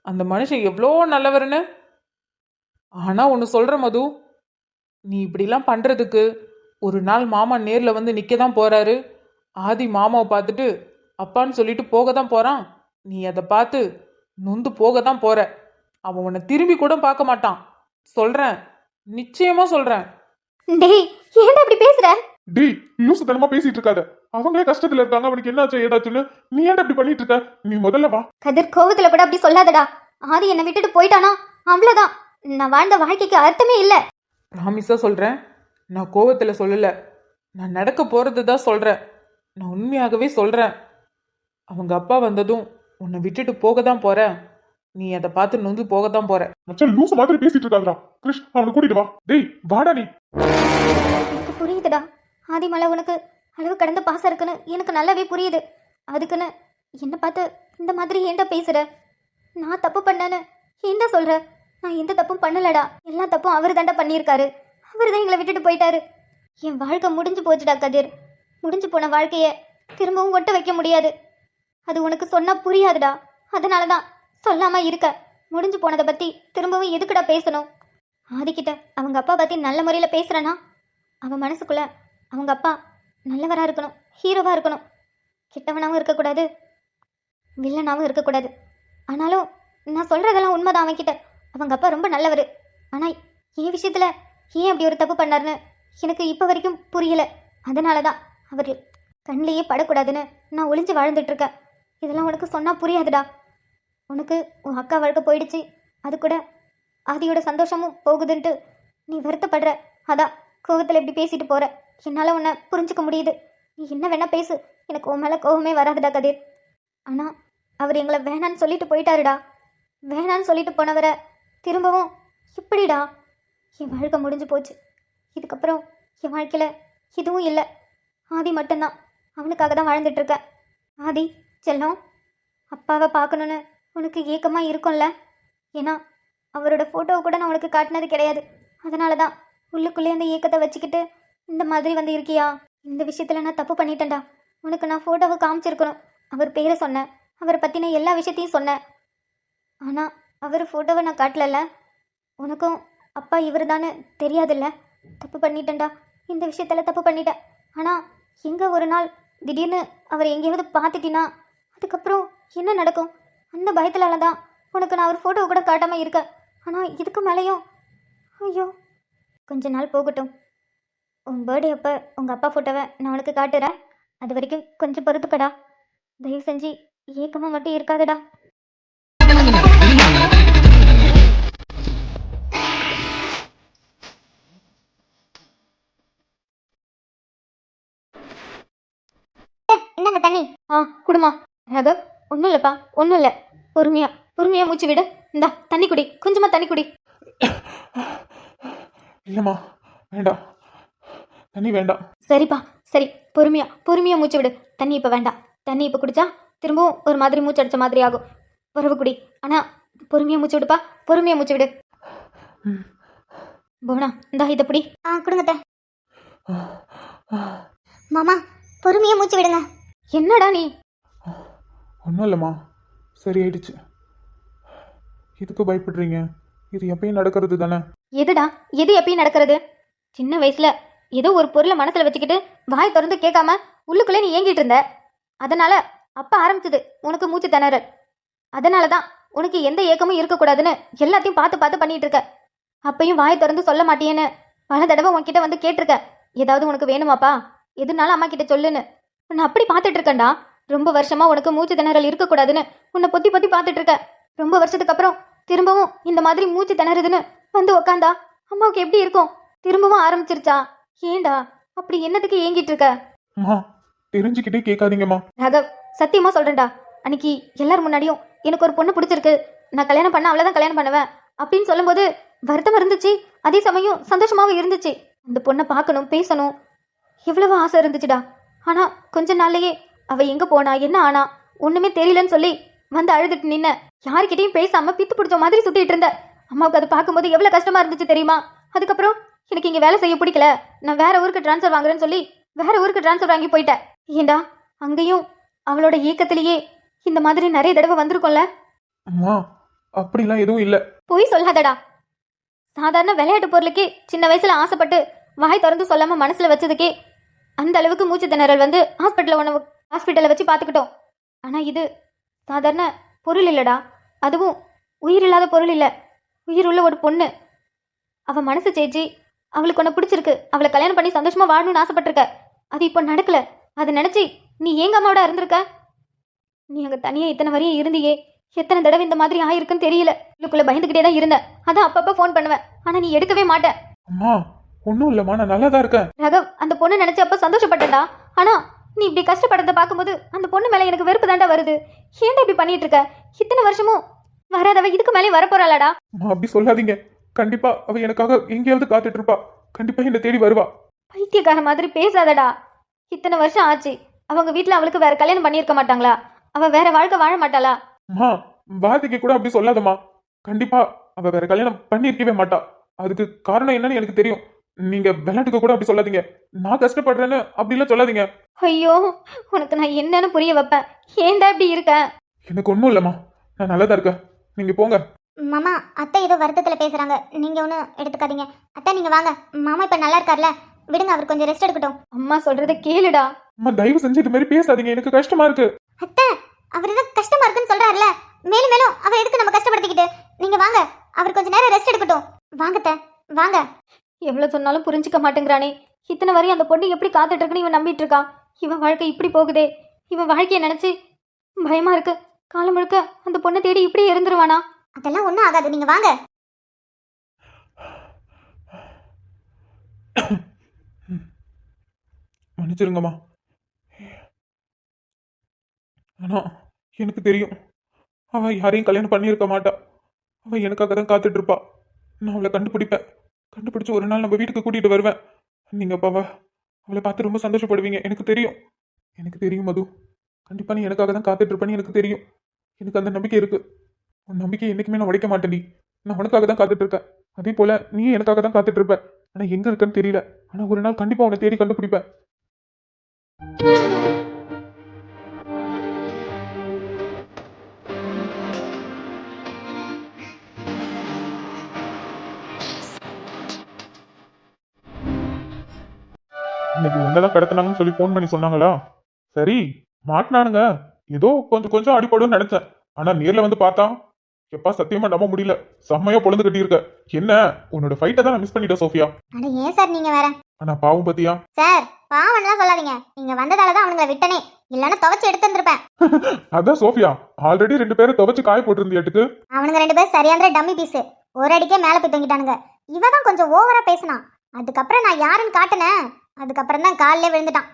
அந்த மனுஷன் எவ்வளோ நல்லவர்னு. ஆனா ஒன்று சொல்ற மது, நீ இப்படிலாம் பண்றதுக்கு ஒரு நாள் மாமா நேரில் வந்து நிற்க தான் போறாரு. ஆதி மாமாவை பார்த்துட்டு அப்பான்னு சொல்லிட்டு போக தான் போறான். நீ அதை பார்த்து நொந்து போக தான் போற. அவன் உன்னை திரும்பி கூட பார்க்க மாட்டான். சொல்றேன், நிச்சயமா சொல்றேன். டேய், ஏன்டா இப்படி பேசுற? டேய், லூசுத்தனமா பேசிட்டு இருக்காத. அவங்களே கஷ்டத்துல இருக்காங்க. அவனுக்கு என்னாச்சு ஏதாச்சுன்னு நீ ஏன்டா இப்படி பண்ணிட்டு இருக்க? நீ முதல்ல வா. கதிர், கோவத்துல கூட அப்படி சொல்லாதடா. ஆதி என்னை விட்டுட்டு போயிட்டானா அவ்வளவுதான். நான் வாழ்ந்த வாழ்க்கைக்கு அர்த்தமே இல்லை. ப்ராமிஸா சொல்றேன், நான் கோவத்தில் சொல்லல, நான் நடக்க போறது தான் சொல்றேன். நான் உண்மையாகவே சொல்றேன். அவங்க அப்பா வந்ததும் உன்னை விட்டுட்டு போக தான் போறேன். நீ அதை பார்த்து நொந்து போக தான் போற. மச்சான், லூசு மாதிரி பேசிட்டு இருக்காதடா. கிருஷ் அவனை கூட்டிட்டு வா. டேய் வாடா நீ. எனக்கு புரியுதுடா. ஆதி மேல உனக்கு அளவு கடந்த பாசம் இருக்குன்னு எனக்கு நல்லாவே புரியுது. அதுக்குன்னு என்னை பார்த்து இந்த மாதிரி ஏன்டா பேசுற? நான் தப்பு பண்ணேன்னு ஏன்டா சொல்ற? நான் எந்த தப்பும் பண்ணலடா. எல்லா தப்பும் அவர் தாண்டா பண்ணியிருக்காரு. அவர் தான் எங்களை விட்டுட்டு போயிட்டாரு. என் வாழ்க்கை முடிஞ்சு போச்சுடா கதிர். முடிஞ்சு போன வாழ்க்கைய திரும்பவும் ஒட்ட வைக்க முடியாது. அது உனக்கு சொன்னா புரியாதுடா. அதனால தான் சொல்லாம இருக்க. முடிஞ்சு போனதை பத்தி திரும்பவும் எதுக்குடா பேசணும்? ஆதிக்கிட்ட அவங்க அப்பா பத்தி நல்ல முறையில் பேசுறேன்னா அவன் மனசுக்குள்ள அவங்க அப்பா நல்லவரா இருக்கணும், ஹீரோவா இருக்கணும். கெட்டவனாகவும் இருக்கக்கூடாது, வில்லனாகவும் இருக்கக்கூடாது. ஆனாலும் நான் சொல்றதெல்லாம் உண்மைதான். அவன்கிட்ட அவங்க அப்பா ரொம்ப நல்லவர். ஆனால் என் விஷயத்துல ஏன் அப்படி ஒரு தப்பு பண்ணாருன்னு எனக்கு இப்போ வரைக்கும் புரியல. அதனால தான் அவர் கண்ணிலேயே படக்கூடாதுன்னு நான் ஒளிஞ்சு வாழ்ந்துட்டு இருக்கேன். இதெல்லாம் உனக்கு சொன்னா புரியாதுடா. உனக்கு உன் அக்கா வாழ்க்கை போயிடுச்சு, அது கூட ஆதியோட சந்தோஷமும் போகுதுன்ட்டு நீ வருத்தப்படுற. அதான் கோவத்தில் எப்படி பேசிட்டு போற. என்னால் உன்னை புரிஞ்சுக்க முடியுது. நீ என்ன வேணா பேசு, எனக்கு உன் மேலே கோவமே வராதுடா கதிர். ஆனால் அவர் எங்களை வேணான்னு சொல்லிட்டு போயிட்டாருடா. வேணான்னு சொல்லிட்டு போனவரை திரும்பவும் இப்படிடா. என் வாழ்க்கை முடிஞ்சு போச்சு. இதுக்கப்புறம் என் வாழ்க்கையில் எதுவும் இல்லை. ஆதி மட்டும்தான். அவனுக்காக தான் வாழ்ந்துட்டு இருக்கேன். ஆதி செல்லம், அப்பாவை பார்க்கணுன்னு உனக்கு ஏக்கமாக இருக்கும்ல? ஏன்னா அவரோட ஃபோட்டோவை கூட நான் உனக்கு காட்டினது கிடையாது. அதனால தான் உள்ளுக்குள்ளே அந்த ஏக்கத்தை வச்சுக்கிட்டு இந்த மாதிரி வந்து இருக்கியா? இந்த விஷயத்தில் நான் தப்பு பண்ணிட்டேன்டா. உனக்கு நான் ஃபோட்டோவை காமிச்சிருக்கணும். அவர் பேரை சொன்னேன், அவரை பற்றின எல்லா விஷயத்தையும் சொன்னேன். ஆனால் அவர் ஃபோட்டோவை நான் காட்டலல்ல. உனக்கும் அப்பா இவர் தானே தெரியாதுல்ல? தப்பு பண்ணிட்டேன்டா. இந்த விஷயத்தில் தப்பு பண்ணிட்டேன். ஆனால் எங்கே ஒரு நாள் திடீர்னு அவர் எங்கேயாவது பார்த்துட்டினா அதுக்கப்புறம் என்ன நடக்கும்? அந்த பயத்தினால தான் உனக்கு நான் அவர் ஃபோட்டோவை கூட காட்டாமல் இருக்கேன். ஆனால் இதுக்கு மேலேயும் ஐயோ. கொஞ்ச நாள் போகட்டும். உன் பர்த்டே அப்போ உங்கள் அப்பா ஃபோட்டோவை நான் உனக்கு காட்டுறேன். அது வரைக்கும் கொஞ்சம் பொறுத்துக்கடா. தயவு செஞ்சு ஏக்கமாக மட்டும் இருக்காதடா. என்னங்க தண்ணி? குடுமா. ராகவ், ஒன்றும் இல்லைப்பா, ஒன்றும் இல்லை. பொறுமையாக மூச்சு விடு. இந்தா தண்ணி குடி, கொஞ்சமாக தண்ணி குடி. இல்லம்மா வேண்டாம், தண்ணி வேண்டாம். சரிப்பா சரி, பொறுமையாக மூச்சு விடு. தண்ணி இப்போ வேண்டாம். தண்ணி இப்போ குடிச்சா திரும்பவும் ஒரு மாதிரி மூச்சு அடித்த மாதிரி ஆகும். பிறகு குடி. ஆனால் பொறுமையாக மூச்சு விடுப்பா, பொறுமையாக மூச்சு விடு. போனா இந்தா இதை பிடி. கொடுங்க மாமா, பொறுமையாக மூச்சு விடுங்க. என்னடா நீ? ஒன்றும் இல்லைம்மா, சரியாயிடுச்சு. இதுக்கு பயப்படுறீங்க? இது எப்பயும் நடக்கிறது தானே. எதுடா எது எப்பயும் நடக்கிறது? சின்ன வயசுல ஏதோ ஒரு பொருளை மனசுல வச்சுக்கிட்டு வாய் திறந்து கேட்காம உள்ளுக்குள்ளே நீ ஏங்கிட்டு இருந்த. அதனால அப்ப ஆரம்பிச்சது உனக்கு மூச்சு திணறல். அதனாலதான் உனக்கு எந்த ஏக்கமும் இருக்கக்கூடாதுன்னு எல்லாத்தையும் பார்த்து பண்ணிட்டு இருக்க. அப்பையும் வாய் திறந்து சொல்ல மாட்டேன்னு பல தடவை உன்கிட்ட வந்து கேட்டிருக்க. ஏதாவது உனக்கு வேணுமாப்பா, எதுனாலும் அம்மா கிட்ட சொல்லுன்னு. உன்னை அப்படி பார்த்துட்டு இருக்கேன்டா. ரொம்ப வருஷமா உனக்கு மூச்சு திணறல் இருக்கக்கூடாதுன்னு உன்னை பொத்தி பார்த்துட்டு இருக்க. ரொம்ப வருஷத்துக்கு அப்புறம் திரும்பவும் இந்த மாதிரி மூச்சு திணறுதுன்னு வந்து உக்காந்தா அம்மாவுக்கு எப்படி இருக்கும்? திரும்பவும் ஆரம்பிச்சிருச்சா? ஏண்டா அப்படி என்னதுக்கு ஏங்கிட்டு இருக்க? அம்மா தெரிஞ்சுக்கிட்டே கேட்காதீங்கம்மா. ராகவ், சத்தியமா சொல்றேன்டா. அன்னைக்கு எல்லாரும் முன்னாடியும் எனக்கு ஒரு பொண்ணு பிடிச்சிருக்கு, நான் கல்யாணம் பண்ண அவ்வளவுதான் கல்யாணம் பண்ணுவேன் அப்படின்னு சொல்லும்போது வருத்தம் இருந்துச்சு, அதே சமயம் சந்தோஷமாவும் இருந்துச்சு. அந்த பொண்ணை பார்க்கணும், பேசணும், எவ்வளவு ஆசை இருந்துச்சுடா. ஆனா கொஞ்ச நாள்லயே அவ எங்க போனா, என்ன ஆனா ஒண்ணுமே தெரியலன்னு சொல்லி வந்து அழுதுட்டு நின்ன. யாருக்கிட்டையும் பேசாம பித்து பிடிச்ச மாதிரி சுத்திட்டு இருந்த. அம்மாவுக்கு அதை பார்க்கும்போது எவ்வளவு கஷ்டமா இருந்துச்சு தெரியுமா? அதுக்கப்புறம் எனக்கு இங்க வேலை செய்ய பிடிக்கல, நான் வேற ஊருக்கு டிரான்ஸ்ஃபர் வாங்குறேன்னு சொல்லி வேற ஊருக்கு டிரான்ஸ்ஃபர் வாங்கி போயிட்டேன். ஏண்டா அங்கேயும் அவளோட ஏக்கத்திலேயே இந்த மாதிரி நிறைய தடவை வந்திருக்கும்ல? அம்மா அப்படிலாம் எதுவும் இல்லை. போய் சொல்லாதடா. சாதாரண விளையாட்டு பொருளுக்கே சின்ன வயசுல ஆசைப்பட்டு வாய் திறந்து சொல்லாம மனசுல வச்சதுக்கே அந்த அளவுக்கு மூச்சு திணறல் வந்து ஹாஸ்பிட்டலை வச்சு பார்த்துக்கிட்டோம். ஆனா இது சாதாரண பொருள் இல்லடா. அதுவும் உயிர் இல்லாத பொருள் இல்லை, உயிர் உள்ள ஒரு பொண்ணு. அவ மனசு சேச்சி, அவளுக்கு ஒன்று பிடிச்சிருக்கு, அவளை கல்யாணம் பண்ணி சந்தோஷமா வாழணும்னு ஆசைப்பட்டிருக்க. அது இப்போ நடக்கல. அதை நினைச்சு நீ ஏங்காமோட இருந்திருக்க. நீ அங்கே தனியாக இத்தனை வரையும் இருந்தியே, எத்தனை தடவை இந்த மாதிரி ஆயிருக்குன்னு தெரியல. உள்ளுக்குள்ள பயந்துக்கிட்டே தான் இருந்தேன். அதான் அப்பப்போ ஃபோன் பண்ணுவேன், ஆனால் நீ எடுக்கவே மாட்டேன். அம்மா ஒன்றும் இல்லைம்மா, நான் நல்லா தான் இருக்கேன். ரகவ், அந்த பொண்ணு நினைச்சு அப்போ சந்தோஷப்பட்டேன்டா. ஆனால் நீ இப்படி கஷ்டப்படுறத பார்க்கும்போது அந்த பொண்ணு மேலே எனக்கு வெறுப்பு தாண்டா வருது. ஏன்டா இப்படி பண்ணிட்டு இருக்க? இத்தனை வருஷமும் வராதவ இதுக்கு மேலே வரப்போறாளடா. அம்மா அப்படி சொல்லாதீங்க. கண்டிப்பா அவ எனக்காக எங்கேயாவது காத்துட்டு இருப்பா. கண்டிப்பா என்ன தேடி வருவா. பைத்தியக்கார மாதிரி பேசாதடா. இத்தனை வருஷம் ஆச்சு. அவங்க வீட்டில் அவளுக்கு வேற கல்யாணம் பண்ணியிருக்க மாட்டாங்களா? அவ வேற வாழ்க்கை வாழ மாட்டாளா? அம்மா, வார்த்தைக்கு கூட அப்படி சொல்லாதம்மா. கண்டிப்பா அவ வேற கல்யாணம் பண்ணியிருக்கவே மாட்டா. அதுக்கு காரணம் என்னன்னு எனக்கு தெரியும். நீங்க விளையாட்டுக்கு கூட அப்படி சொல்லாதீங்க. நான் கஷ்டப்படுறேன்னு அப்படிலாம் சொல்லாதீங்க. ஐயோ, உனக்கு நான் என்னன்னு புரிய வைப்பேன். ஏன்டா இப்படி இருக்க? எனக்கு ஒன்றும் இல்லைம்மா, நான் நல்லா தான் இருக்கேன். நீங்க போங்க. மாமா, அத்தை ஏதோ வருத்தத்தில் பேசுகிறாங்க, நீங்கள் ஒன்றும் எடுத்துக்காதீங்க. அத்தை நீங்கள் வாங்க, மாமா இப்போ நல்லா இருக்கார்ல, விடுங்க, அவர் கொஞ்சம் ரெஸ்ட் எடுக்கட்டும். அம்மா சொல்றத கேளுடா. அம்மா, தயவு செஞ்சு இது மாதிரி பேசாதீங்க. எனக்கு கஷ்டமா இருக்கு. அத்தை, அவர் ஏதோ கஷ்டமா இருக்குன்னு சொல்றாருல, மேலும் மேலும் அவர் எதுக்கு நம்ம கஷ்டப்படுத்திக்கிட்டு? நீங்கள் வாங்க, அவர் கொஞ்சம் நேரம் ரெஸ்ட் எடுக்கட்டும். வாங்க அத்தை, வாங்க. எவ்வளவு சொன்னாலும் புரிஞ்சுக்க மாட்டேங்கிறானே. இத்தனை வரையும் அந்த பொண்ணு எப்படி காத்துட்டு இருக்குன்னு இவன் நம்பிட்டு இருக்கான். இவன் வாழ்க்கை இப்படி போகுதே. இவன் வாழ்க்கையை நினைச்சு பயமா இருக்கு. காலம் முழுக்க அந்த பொண்ணை தேடி இப்படி இருந்துருவானா? அதெல்லாம் ஒன்றும் ஆகாது, நீங்கள் வாங்க. மன்னிச்சிருங்கம்மா. ஆனா எனக்கு தெரியும், அவ யாரையும் கல்யாணம் பண்ணியிருக்க மாட்டா. அவ எனக்காக தான் காத்துட்டு இருப்பா. நான் அவளை கண்டுபிடிப்பேன். கண்டுபிடிச்சு ஒரு நாள் நம்ம வீட்டுக்கு கூட்டிட்டு வருவேன். நீங்க அப்ப அவளை பார்த்து ரொம்ப சந்தோஷப்படுவீங்க. எனக்கு தெரியும். எனக்கு தெரியும் மது. கண்டிப்பா நீ எனக்காக தான் காத்துட்டு இருப்பேன்னு எனக்கு தெரியும். எனக்கு அந்த நம்பிக்கை இருக்கு. உன் நம்பிக்கை என்னைக்குமே நான் உடைக்க மாட்டேன்டி. நான் உனக்காக தான் காத்துட்டு இருக்கேன். அதே போல நீ எனக்காக தான் காத்துட்டு இருப்ப. ஆனா எங்க இருக்கன்னு தெரியல. ஆனா ஒரு நாள் கண்டிப்பா உன்னை தேடி கண்டுபிடிப்பேன். இன்னைக்கு என்னதான் கடத்தினாங்கன்னு சொல்லி ஃபோன் பண்ணி சொன்னாங்களா? சரி, மாட்டினானுங்க. ஏதோ கொஞ்சம் கொஞ்சம் அடிபடும்னு நினைச்சேன். ஆனா நேர்ல வந்து பார்த்தா, எப்பா சத்தியமா நம்ப முடியல. செம்மையா பொழுது கட்டி இருக்க. என்ன உன்னோட ஃபைட்டை தான் நான் மிஸ் பண்ணிட்டேன் சோஃபியா. அட ஏன் சார் நீங்கள் வேற? ஆனா பாவம் பத்தியா? சார், பாவம்லாம் சொல்லாதீங்க. நீங்கள் வந்ததால தான் அவனுங்களை விட்டனே, இல்லைன்னா துவைச்சு எடுத்துருந்துருப்பேன். அதான் சோஃபியா, ஆல்ரெடி 2 பேரை துவைச்சு காய போட்டிருந்தியாட்டுக்கு. அவனுங்க 2 பேர் சரியான டம்மி பீஸு. ஒரு அடிக்கே மேலே போய் தொங்கிட்டானுங்க. இவ தான் கொஞ்சம் ஓவரா பேசினான். அதுக்கப்புறம் நான் யாருன்னு காட்டினேன். அதுக்கப்புறம் தான் காலிலே விழுந்துட்டான்.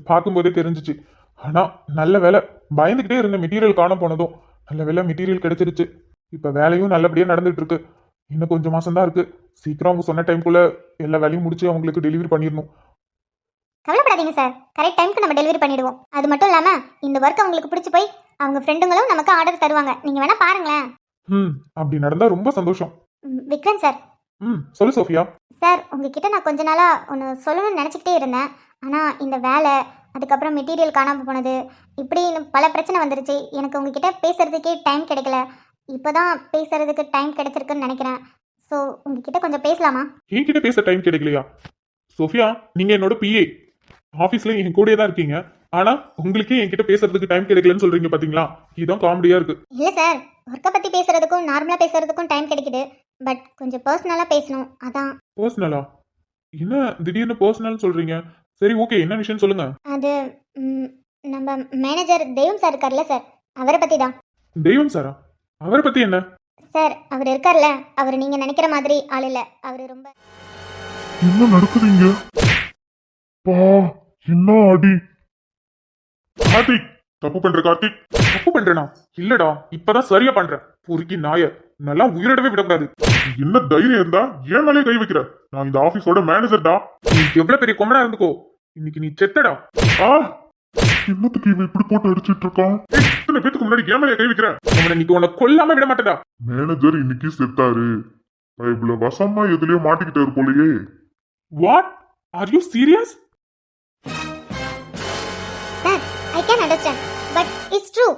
பார்க்கும்போதே தெரிஞ்சிச்சு. ஆனா நல்ல வேலை, பயந்துகிட்டே இருந்த மெட்டீரியல் காண போனதும் நல்ல வேலை மெட்டீரியல் கிடைச்சிருச்சு. இப்ப வேலையும் நல்லபடியா நடந்துட்டு இருக்கு. இன்னும் கொஞ்சம் மாசம் தான் இருக்கு. சீக்கிரம் அவங்க சொன்ன டைம்குள்ள எல்லா வேலையும் முடிச்சு அவங்களுக்கு டெலிவரி பண்ணிடணும். கவலைப்படாதீங்க சார், கரெக்ட் டைம்க்கு நம்ம டெலிவரி பண்ணிடுவோம். அது மட்டும் இல்லாம இந்த ஒர்க் அவங்களுக்கு பிடிச்சி போய் அவங்க ஃப்ரெண்டுங்களும் நமக்கு ஆர்டர் தருவாங்க. நீங்க வேணா பாருங்களேன். அப்படி நடந்தா ரொம்ப சந்தோஷம். விக்ரம் சார். சொல்லு சோஃபியா. சார், உங்ககிட்ட நான் கொஞ்ச நாளா ஒன்று சொல்லணும்னு நினச்சிக்கிட்டே இருந்தேன். ஆனால் இந்த வேலை, அதுக்கப்புறம் மெட்டீரியல் காணாமல் போனது, இப்படின்னு பல பிரச்சனை வந்துருச்சு. எனக்கு உங்ககிட்ட பேசுறதுக்கே டைம் கிடைக்கல. இப்போ தான் பேசுறதுக்கு டைம் கிடைச்சிருக்குன்னு நினைக்கிறேன். ஸோ உங்ககிட்ட கொஞ்சம் பேசலாமா? என்கிட்ட பேச டைம் கிடைக்கலையா? சோஃபியா, நீங்க என்னோட பிஏ. ஆஃபீஸ்ல என் கூடயே தான் இருக்கீங்க. ஆனா உங்களுக்கே என்கிட்ட பேசுறதுக்கு டைம் கிடைக்கலன்னு சொல்றீங்க பாத்தீங்களா? இதுதான் காமெடியா இருக்கு. இல்லை சார், ஒர்க்கை பற்றி பேசுறதுக்கும் நார்மலாக பேசுறதுக்கும் டைம் கிடைக்குது. பட் கொஞ்சம் பர்சனலாக பேசணும், அதான். பர்சனலா? என்ன திடீர்னு பர்சனல் சொல்றீங்க? சரி, ஓகே, என்ன விஷயம் சொல்லுங்க. அது நம்ம மேனேஜர் தெய்வம் சார் இருக்கார்ல சார், அவரை பற்றி தான். தெய்வம் சாரா? அவரை பத்தி என்ன? சார், அவர் இருக்கார்ல, அவர் நீங்கள் நினைக்கிற மாதிரி ஆள் இல்லை. அவர் ரொம்ப என்ன நடக்குதுங்க? பா, என்ன அடி? கார்த்திக், தப்பு பண்ற கார்த்திக். தப்பு பண்றேனா? இல்லடா, இப்பதான் சரியா பண்றேன். பொறுக்கி நாய, நல்லா உயிரிடவே விடக்கூடாது. என்ன தைரியம் இருந்தா ஏன் மேலே கை வைக்கிற? நான் இந்த ஆபீஸோட மேனேஜர்டா. நீ எவ்வளவு பெரிய கொமரா இருந்துக்கோ, இன்னைக்கு நீ செத்தடா. ஆ, என்னத்துக்கு இவன் இப்படி போட்டு அடிச்சிட்டு இருக்கான்? இத்தனை பேத்துக்கு முன்னாடி ஏன் மேலே கை வைக்கிற? அவனை இன்னைக்கு உன்னை கொல்லாம விட மாட்டேடா. மேனேஜர் இன்னைக்கு செத்தாரு. பைப்ல வசமா எதுலயோ மாட்டிக்கிட்டாரு போலயே. What? Are you serious? Sir, I can understand, but it's true.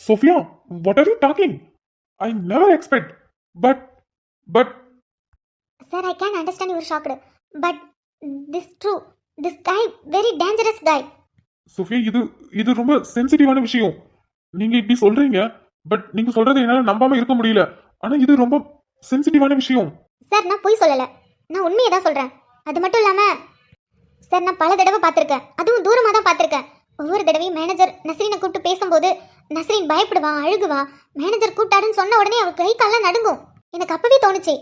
Sophia, what are you talking? I never expect. But. Sir, I can understand you're shocked, but this true. This guy, very dangerous guy. Sophia, இது ரொம்ப சென்சிட்டிவான விஷயம். நீங்க இப்படி சொல்றீங்க, பட் நீங்க சொல்றதை என்னால நம்பாம இருக்க முடியல. ஆனா இது ரொம்ப சென்சிட்டிவான விஷயம். சார், நான் பொய் சொல்லல, நான் உண்மையை தான் சொல்றேன். அது மட்டும் இல்லாம சார், நான் பல தடவை பார்த்துருக்கேன், அதுவும் தூரமாக தான் பார்த்துருக்கேன். ஒவ்வொரு தடவையும் மேனேஜர் நஸ்ரீனை கூப்பிட்டு பேசும்போது நஸ்ரீன் பயப்படுவா, அழுகுவா. மேனேஜர் கூப்பிட்டாருன்னு சொன்ன உடனே அவள் கை காலெல்லாம் நடுங்கும். எனக்கு அப்பவே தோணுச்சு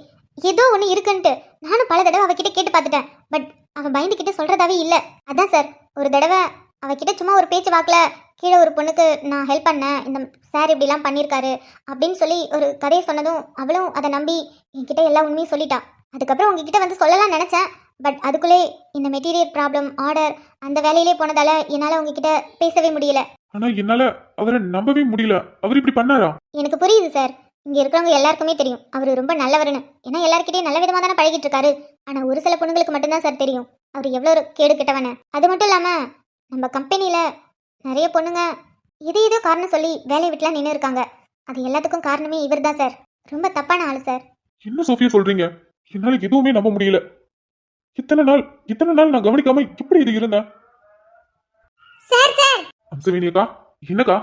ஏதோ ஒன்று இருக்குன்ட்டு. நானும் பல தடவை அவகிட்ட கேட்டு பார்த்துட்டேன், பட் அவள் பயந்துக்கிட்டு சொல்றதாவே இல்லை. அதான் சார், ஒரு தடவை அவகிட்ட சும்மா ஒரு பேச்சு வாக்கில் கீழே ஒரு பொண்ணுக்கு நான் ஹெல்ப் பண்ணேன், இந்த சார் இப்படிலாம் பண்ணியிருக்காரு அப்படின்னு சொல்லி ஒரு கதையை சொன்னதும் அவளும் அதை நம்பி என்கிட்ட எல்லா உண்மையும் சொல்லிட்டா. அதுக்கப்புறம் உங்ககிட்ட வந்து சொல்லலாம் நினச்சேன். பட் அதுக்குள்ளே இந்த மெட்டீரியல் ப்ராப்ளம் ஆர்டர் அந்த வேலையிலே போனதால என்னால் உங்ககிட்ட பேசவே முடியல. ஆனா என்னால அவரை நம்பவே முடியல. அவர் இப்படி பண்ணாரா? எனக்கு புரியுது சார். இங்கே இருக்கிறவங்க எல்லாருக்குமே தெரியும் அவர் ரொம்ப நல்லவர்னு. ஏன்னா எல்லாருக்கிட்டையும் நல்ல விதமாக தானே பழகிட்டு இருக்காரு. ஆனால் ஒரு சில பொண்ணுங்களுக்கு மட்டும்தான் சார் தெரியும் அவர் எவ்வளோ ஒரு கேடு கிட்டவன. அது மட்டும் இல்லாமல் நம்ம கம்பெனியில் நிறைய பொண்ணுங்க இது காரணம் சொல்லி வேலையை விட்டுலாம் நின்று இருக்காங்க. அது எல்லாத்துக்கும் காரணமே இவர் தான் சார். ரொம்ப தப்பான ஆள் சார். என்ன சோஃபியா சொல்றீங்க? என்னால எதுவுமே நம்ப முடியல. இத்தனை நாள் நான் கவனிக்காம இப்படி இது இருந்தேன். சார் சார் அம்சவேணி அக்கா, என்னக்கா?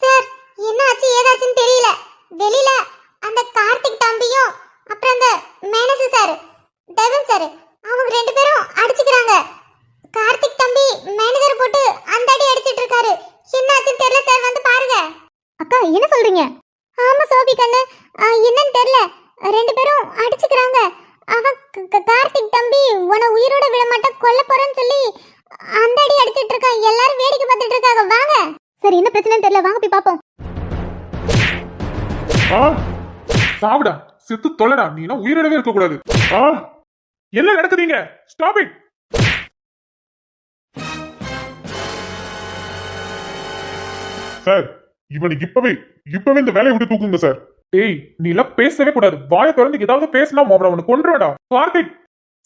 சார் என்ன ஆச்சு ஏதாச்சுன்னு தெரியல. வெளியில அந்த கார்த்திக் தம்பியும் அப்புறம் அந்த மேனேஜர் சார் தேவன் சார் அவங்க ரெண்டு பேரும் அடிச்சுக்கிறாங்க. கார்த்திக் தம்பி மேனேஜர் போட்டு அந்த அடி அடிச்சிட்டு இருக்காரு. என்ன ஆச்சுன்னு தெரியல சார், வந்து பாருங்க. அக்கா என்ன சொல்றீங்க? ஆமா சோபி கண்ணு, என்னன்னு தெரியல, ரெண்டு பேரும் அடிச்சுக்கிறாங்க. அவன் கார்த்திக் தம்பி உன உயிரோட விட மாட்டேன் கொல்ல போறேன்னு சொல்லி அந்த அடி அடிச்சிட்டு இருக்கான். எல்லாரும் வேடிக்கை பார்த்துட்டு இருக்காங்க. வாங்க. சரி என்ன பிரச்சனைன்னு தெரியல, வாங்க போய் பாப்போம். சாவுடா, செத்து தொலைடா. நீனா உயிரிடவே இருக்க கூடாது. என்ன நடக்குதுங்க? Stop it. சார், இவனுக்கு இப்பவே இந்த வேலையை விட்டு தூக்குங்க சார். ஏய், நீ எல்லாம் பேசவே கூடாது. வாயை திறந்து ஏதாவது பேசினா அவனை கொன்றுடா. கார்த்திக்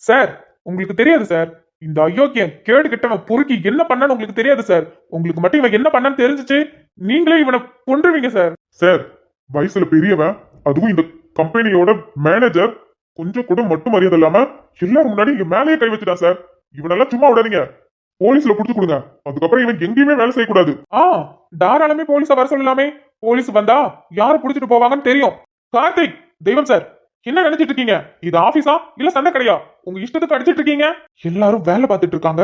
சார், உங்களுக்கு தெரியாது சார். இந்த அயோக்கியம் கேடு கிட்டவன் பொறுக்கி என்ன பண்ணான்னு உங்களுக்கு தெரியாது சார். உங்களுக்கு மட்டும் இவன் என்ன பண்ணான்னு தெரிஞ்சிச்சு நீங்களே இவனை கொன்றுவீங்க சார். சார், வயசுல பெரியவன், அதுவும் இந்த கம்பெனியோட மேனேஜர், கொஞ்சம் கூட மட்டும் மரியாதை இல்லாம எல்லாரும் முன்னாடி இங்க மேலேயே கை வச்சுட்டான் சார். இவனெல்லாம் சும்மா விடாதீங்க, போலீஸ்ல புடிச்சு கொடுங்க. அதுக்கப்புறம் இவன் எங்கேயுமே வேலை செய்யக்கூடாது. தாராளமே போலீஸ வர சொல்லலாமே. போலீஸ் வந்தா யாரு புடிச்சிட்டு போவாங்கன்னு தெரியும். கார்த்திக், தெய்வம் சார், என்ன நினைச்சிட்டு இருக்கீங்க? இது ஆபீஸா இல்ல சண்டை கடையா? உங்க இஷ்டத்துக்கு அடிச்சிட்டு இருக்கீங்க. எல்லாரும் வேலை பார்த்துட்டு இருக்காங்க.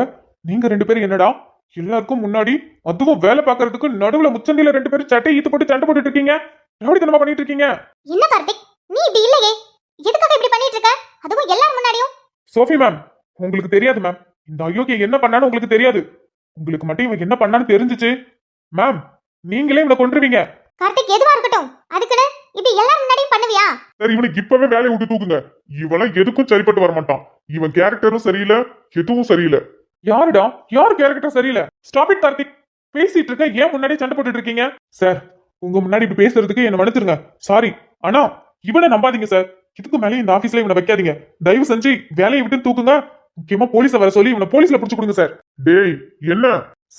நீங்க ரெண்டு பேரும் என்னடா எல்லாருக்கும் முன்னாடி, அதுவும் வேலை பார்க்கறதுக்கு நடுவுல முச்சந்தில ரெண்டு பேரும் சட்டை ஈத்து போட்டு சண்டை போட்டுட்டு இருக்கீங்க. எப்படி தினமா பண்ணிட்டு இருக்கீங்க? என்ன கார்த்திக், நீ இப்படி இல்லையே, எதுக்காக இப்படி பண்ணிட்டு இருக்க? அதுவும் எல்லாரும் முன்னாடியும். சோஃபி மேம், உங்களுக்கு தெரியாது மேம். இந்த அயோக்கிய என்ன பண்ணான்னு உங்களுக்கு தெரியாது. உங்களுக்கு மட்டும் இவன் என்ன பண்ணான்னு தெரிஞ்சிச்சு மேம், நீங்களே இவனை கொன்றுவீங்க. கார்த்திக் எதுவா இருக்கட்டும், அதுக்குன்னு இப்படி எல்லாரும் முன்னாடியும் பண்ணுவியா? சரி, இவனுக்கு இப்பவே வேலையை விட்டு தூக்குங்க. இவெல்லாம் எதுக்கும் சரிப்பட்டு வர மாட்டான். இவன் கேரக்டரும் சரியில்லை, எதுவும் சரியில்லை. யாருடா? யாரு கேரக்டர் சரியில்லை? Stop it Karthik. பேசிட்டு இருக்க, ஏன் முன்னாடி சண்டை போட்டுட்டு இருக்கீங்க? சார், உங்க முன்னாடி இப்படி பேசுறதுக்கு என்ன மன்னிச்சிருங்க. சாரி. ஆனா இவனை நம்பாதீங்க சார். இதுக்கு மேலே இந்த ஆபீஸ்ல இவனை வைக்காதீங்க. தயவு செஞ்சு வேலையை விட்டு தூக்குங்க. முக்கியமா போலீஸ வர சொல்லி இவனை போலீஸ்ல புடிச்சு கொடுங்க சார். டேய், என்ன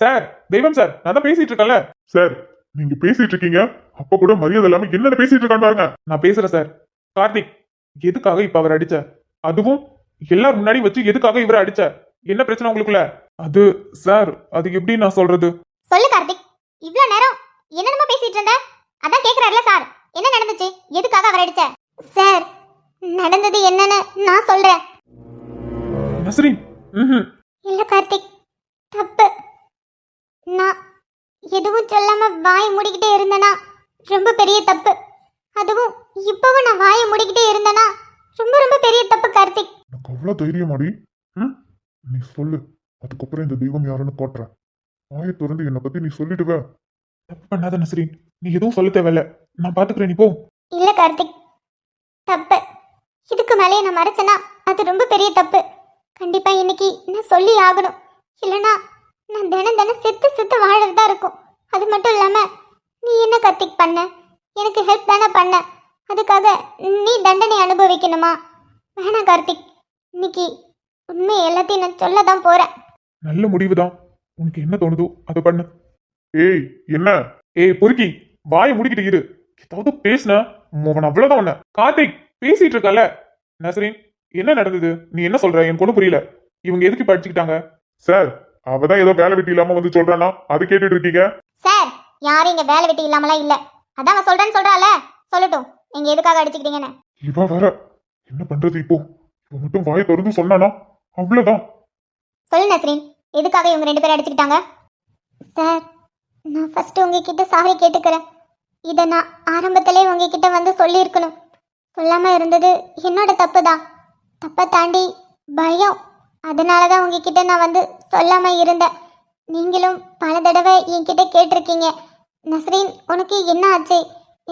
சார்? தெய்வம் சார், நான் தான் பேசிட்டு இருக்கேன்ல சார். நீங்க பேசிட்டு இருக்கீங்க, அப்ப கூட மரியாதை இல்லாம என்ன பேசிட்டு இருக்கான்னு பாருங்க. நான் பேசுறேன் சார். கார்த்திக், எதுக்காக இப்ப அவர் அடிச்ச? அதுவும் எல்லாரும் முன்னாடி வச்சு எதுக்காக இவரை அடிச்ச? என்ன பிரச்சனை உங்களுக்குள்ள? அது சார், அது எப்படி நான் சொல்றது? சொல்லு கார்த்திக், இவ்ளோ நேரம் என்னென்னமோ பேசிட்டு இருந்த, அதான் கேக்குறாருல சார். என்ன நடந்துச்சு? எதுக்காக அவர் அடிச்ச? சார், நடந்தது என்னன்னு நான் சொல்றேன். நஸ்ரீன், இல்ல கார்த்திக், தப்பு. நான் எதுவும் சொல்லாம வாயை மூடிக்கிட்டே இருந்தேனா ரொம்ப பெரிய தப்பு. அதுவும் இப்பவும் நான் வாயை மூடிக்கிட்டே இருந்தேனா ரொம்ப ரொம்ப பெரிய தப்பு கார்த்திக். எனக்கு அவ்வளவு தைரியமாடி? நீ சொல்லு, அதுக்கப்புறம் இந்த தெய்வம் யாருன்னு காட்டுறேன். வாயை திறந்து என்னை பத்தி நீ சொல்லிடுவ. தப்பு பண்ணாத நஸ்ரீன், நீ எதுவும் சொல்ல தேவையில்ல, நான் பாத்துக்கிறேன். நீ போ. இல்ல கார்த்திக், தப்பு. இதுக்கு மேலே நான் மறைச்சேனா அது ரொம்ப பெரிய தப்பு. கண்டிப்பா இன்னைக்கு நான் சொல்லி ஆகணும். இல்லைனா நான் தினம் செத்து வாழறதா இருக்கும். அது மட்டும் இல்லாம நீ என்ன கார்த்திக் பண்ண? எனக்கு ஹெல்ப் தானே பண்ண. அதுக்காக நீ தண்டனை அனுபவிக்கணுமா? வேணாம் கார்த்திக், இன்னைக்கு உண்மை எல்லாத்தையும் நான் சொல்ல தான் போறேன். நல்ல முடிவுதான். உனக்கு என்ன தோணுதோ அதை பண்ணு. ஏய், என்ன? ஏய் பொறுக்கி, வாயை முடிக்கிட்டு இரு. ஏதாவது பேசுன அவன் அவ்வளவுதான் உன்ன. கார்த்திக், பேசிட்டு இருக்கல. நஸ்ரீன், என்ன நடந்தது? நீ என்ன சொல்ற? எனக்கு ஒன்றும் புரியல. இவங்க எதுக்கு படிச்சுக்கிட்டாங்க? சார், அவதான் ஏதோ வேலை வெட்டி இல்லாம வந்து சொல்றானா, அது கேட்டுட்டு இருக்கீங்க. சார், யாரும் இங்க வேலை வெட்டி இல்லாமலாம் இல்ல. அதான் அவன் சொல்றேன்னு சொல்றால, சொல்லட்டும். நீங்க எதுக்காக அடிச்சுக்கிட்டீங்கன்னு. இவ வேற என்ன பண்றது இப்போ? இவன் மட்டும் வாயை திறந்து சொன்னானா அவ்வளவுதான். சொல்லு நஸ்ரீன், எதுக்காக இவங்க ரெண்டு பேரும் அடிச்சுக்கிட்டாங்க? சார், நான் ஃபர்ஸ்ட் உங்ககிட்ட சாரி கேட்டுக்கிறேன். இதை நான் ஆரம்பத்திலே உங்ககிட்ட வந்து சொல்லியிருக்கணும். சொல்லாம இருந்தது என்னோட தப்பு தான். தப்பை தாண்டி பயம், அதனால தான் உங்ககிட்ட நான் வந்து சொல்லாம இருந்தேன். நீங்களும் பல தடவை என்கிட்ட கேட்டிருக்கீங்க, நஸ்ரீன் உனக்கு என்ன ஆச்சு,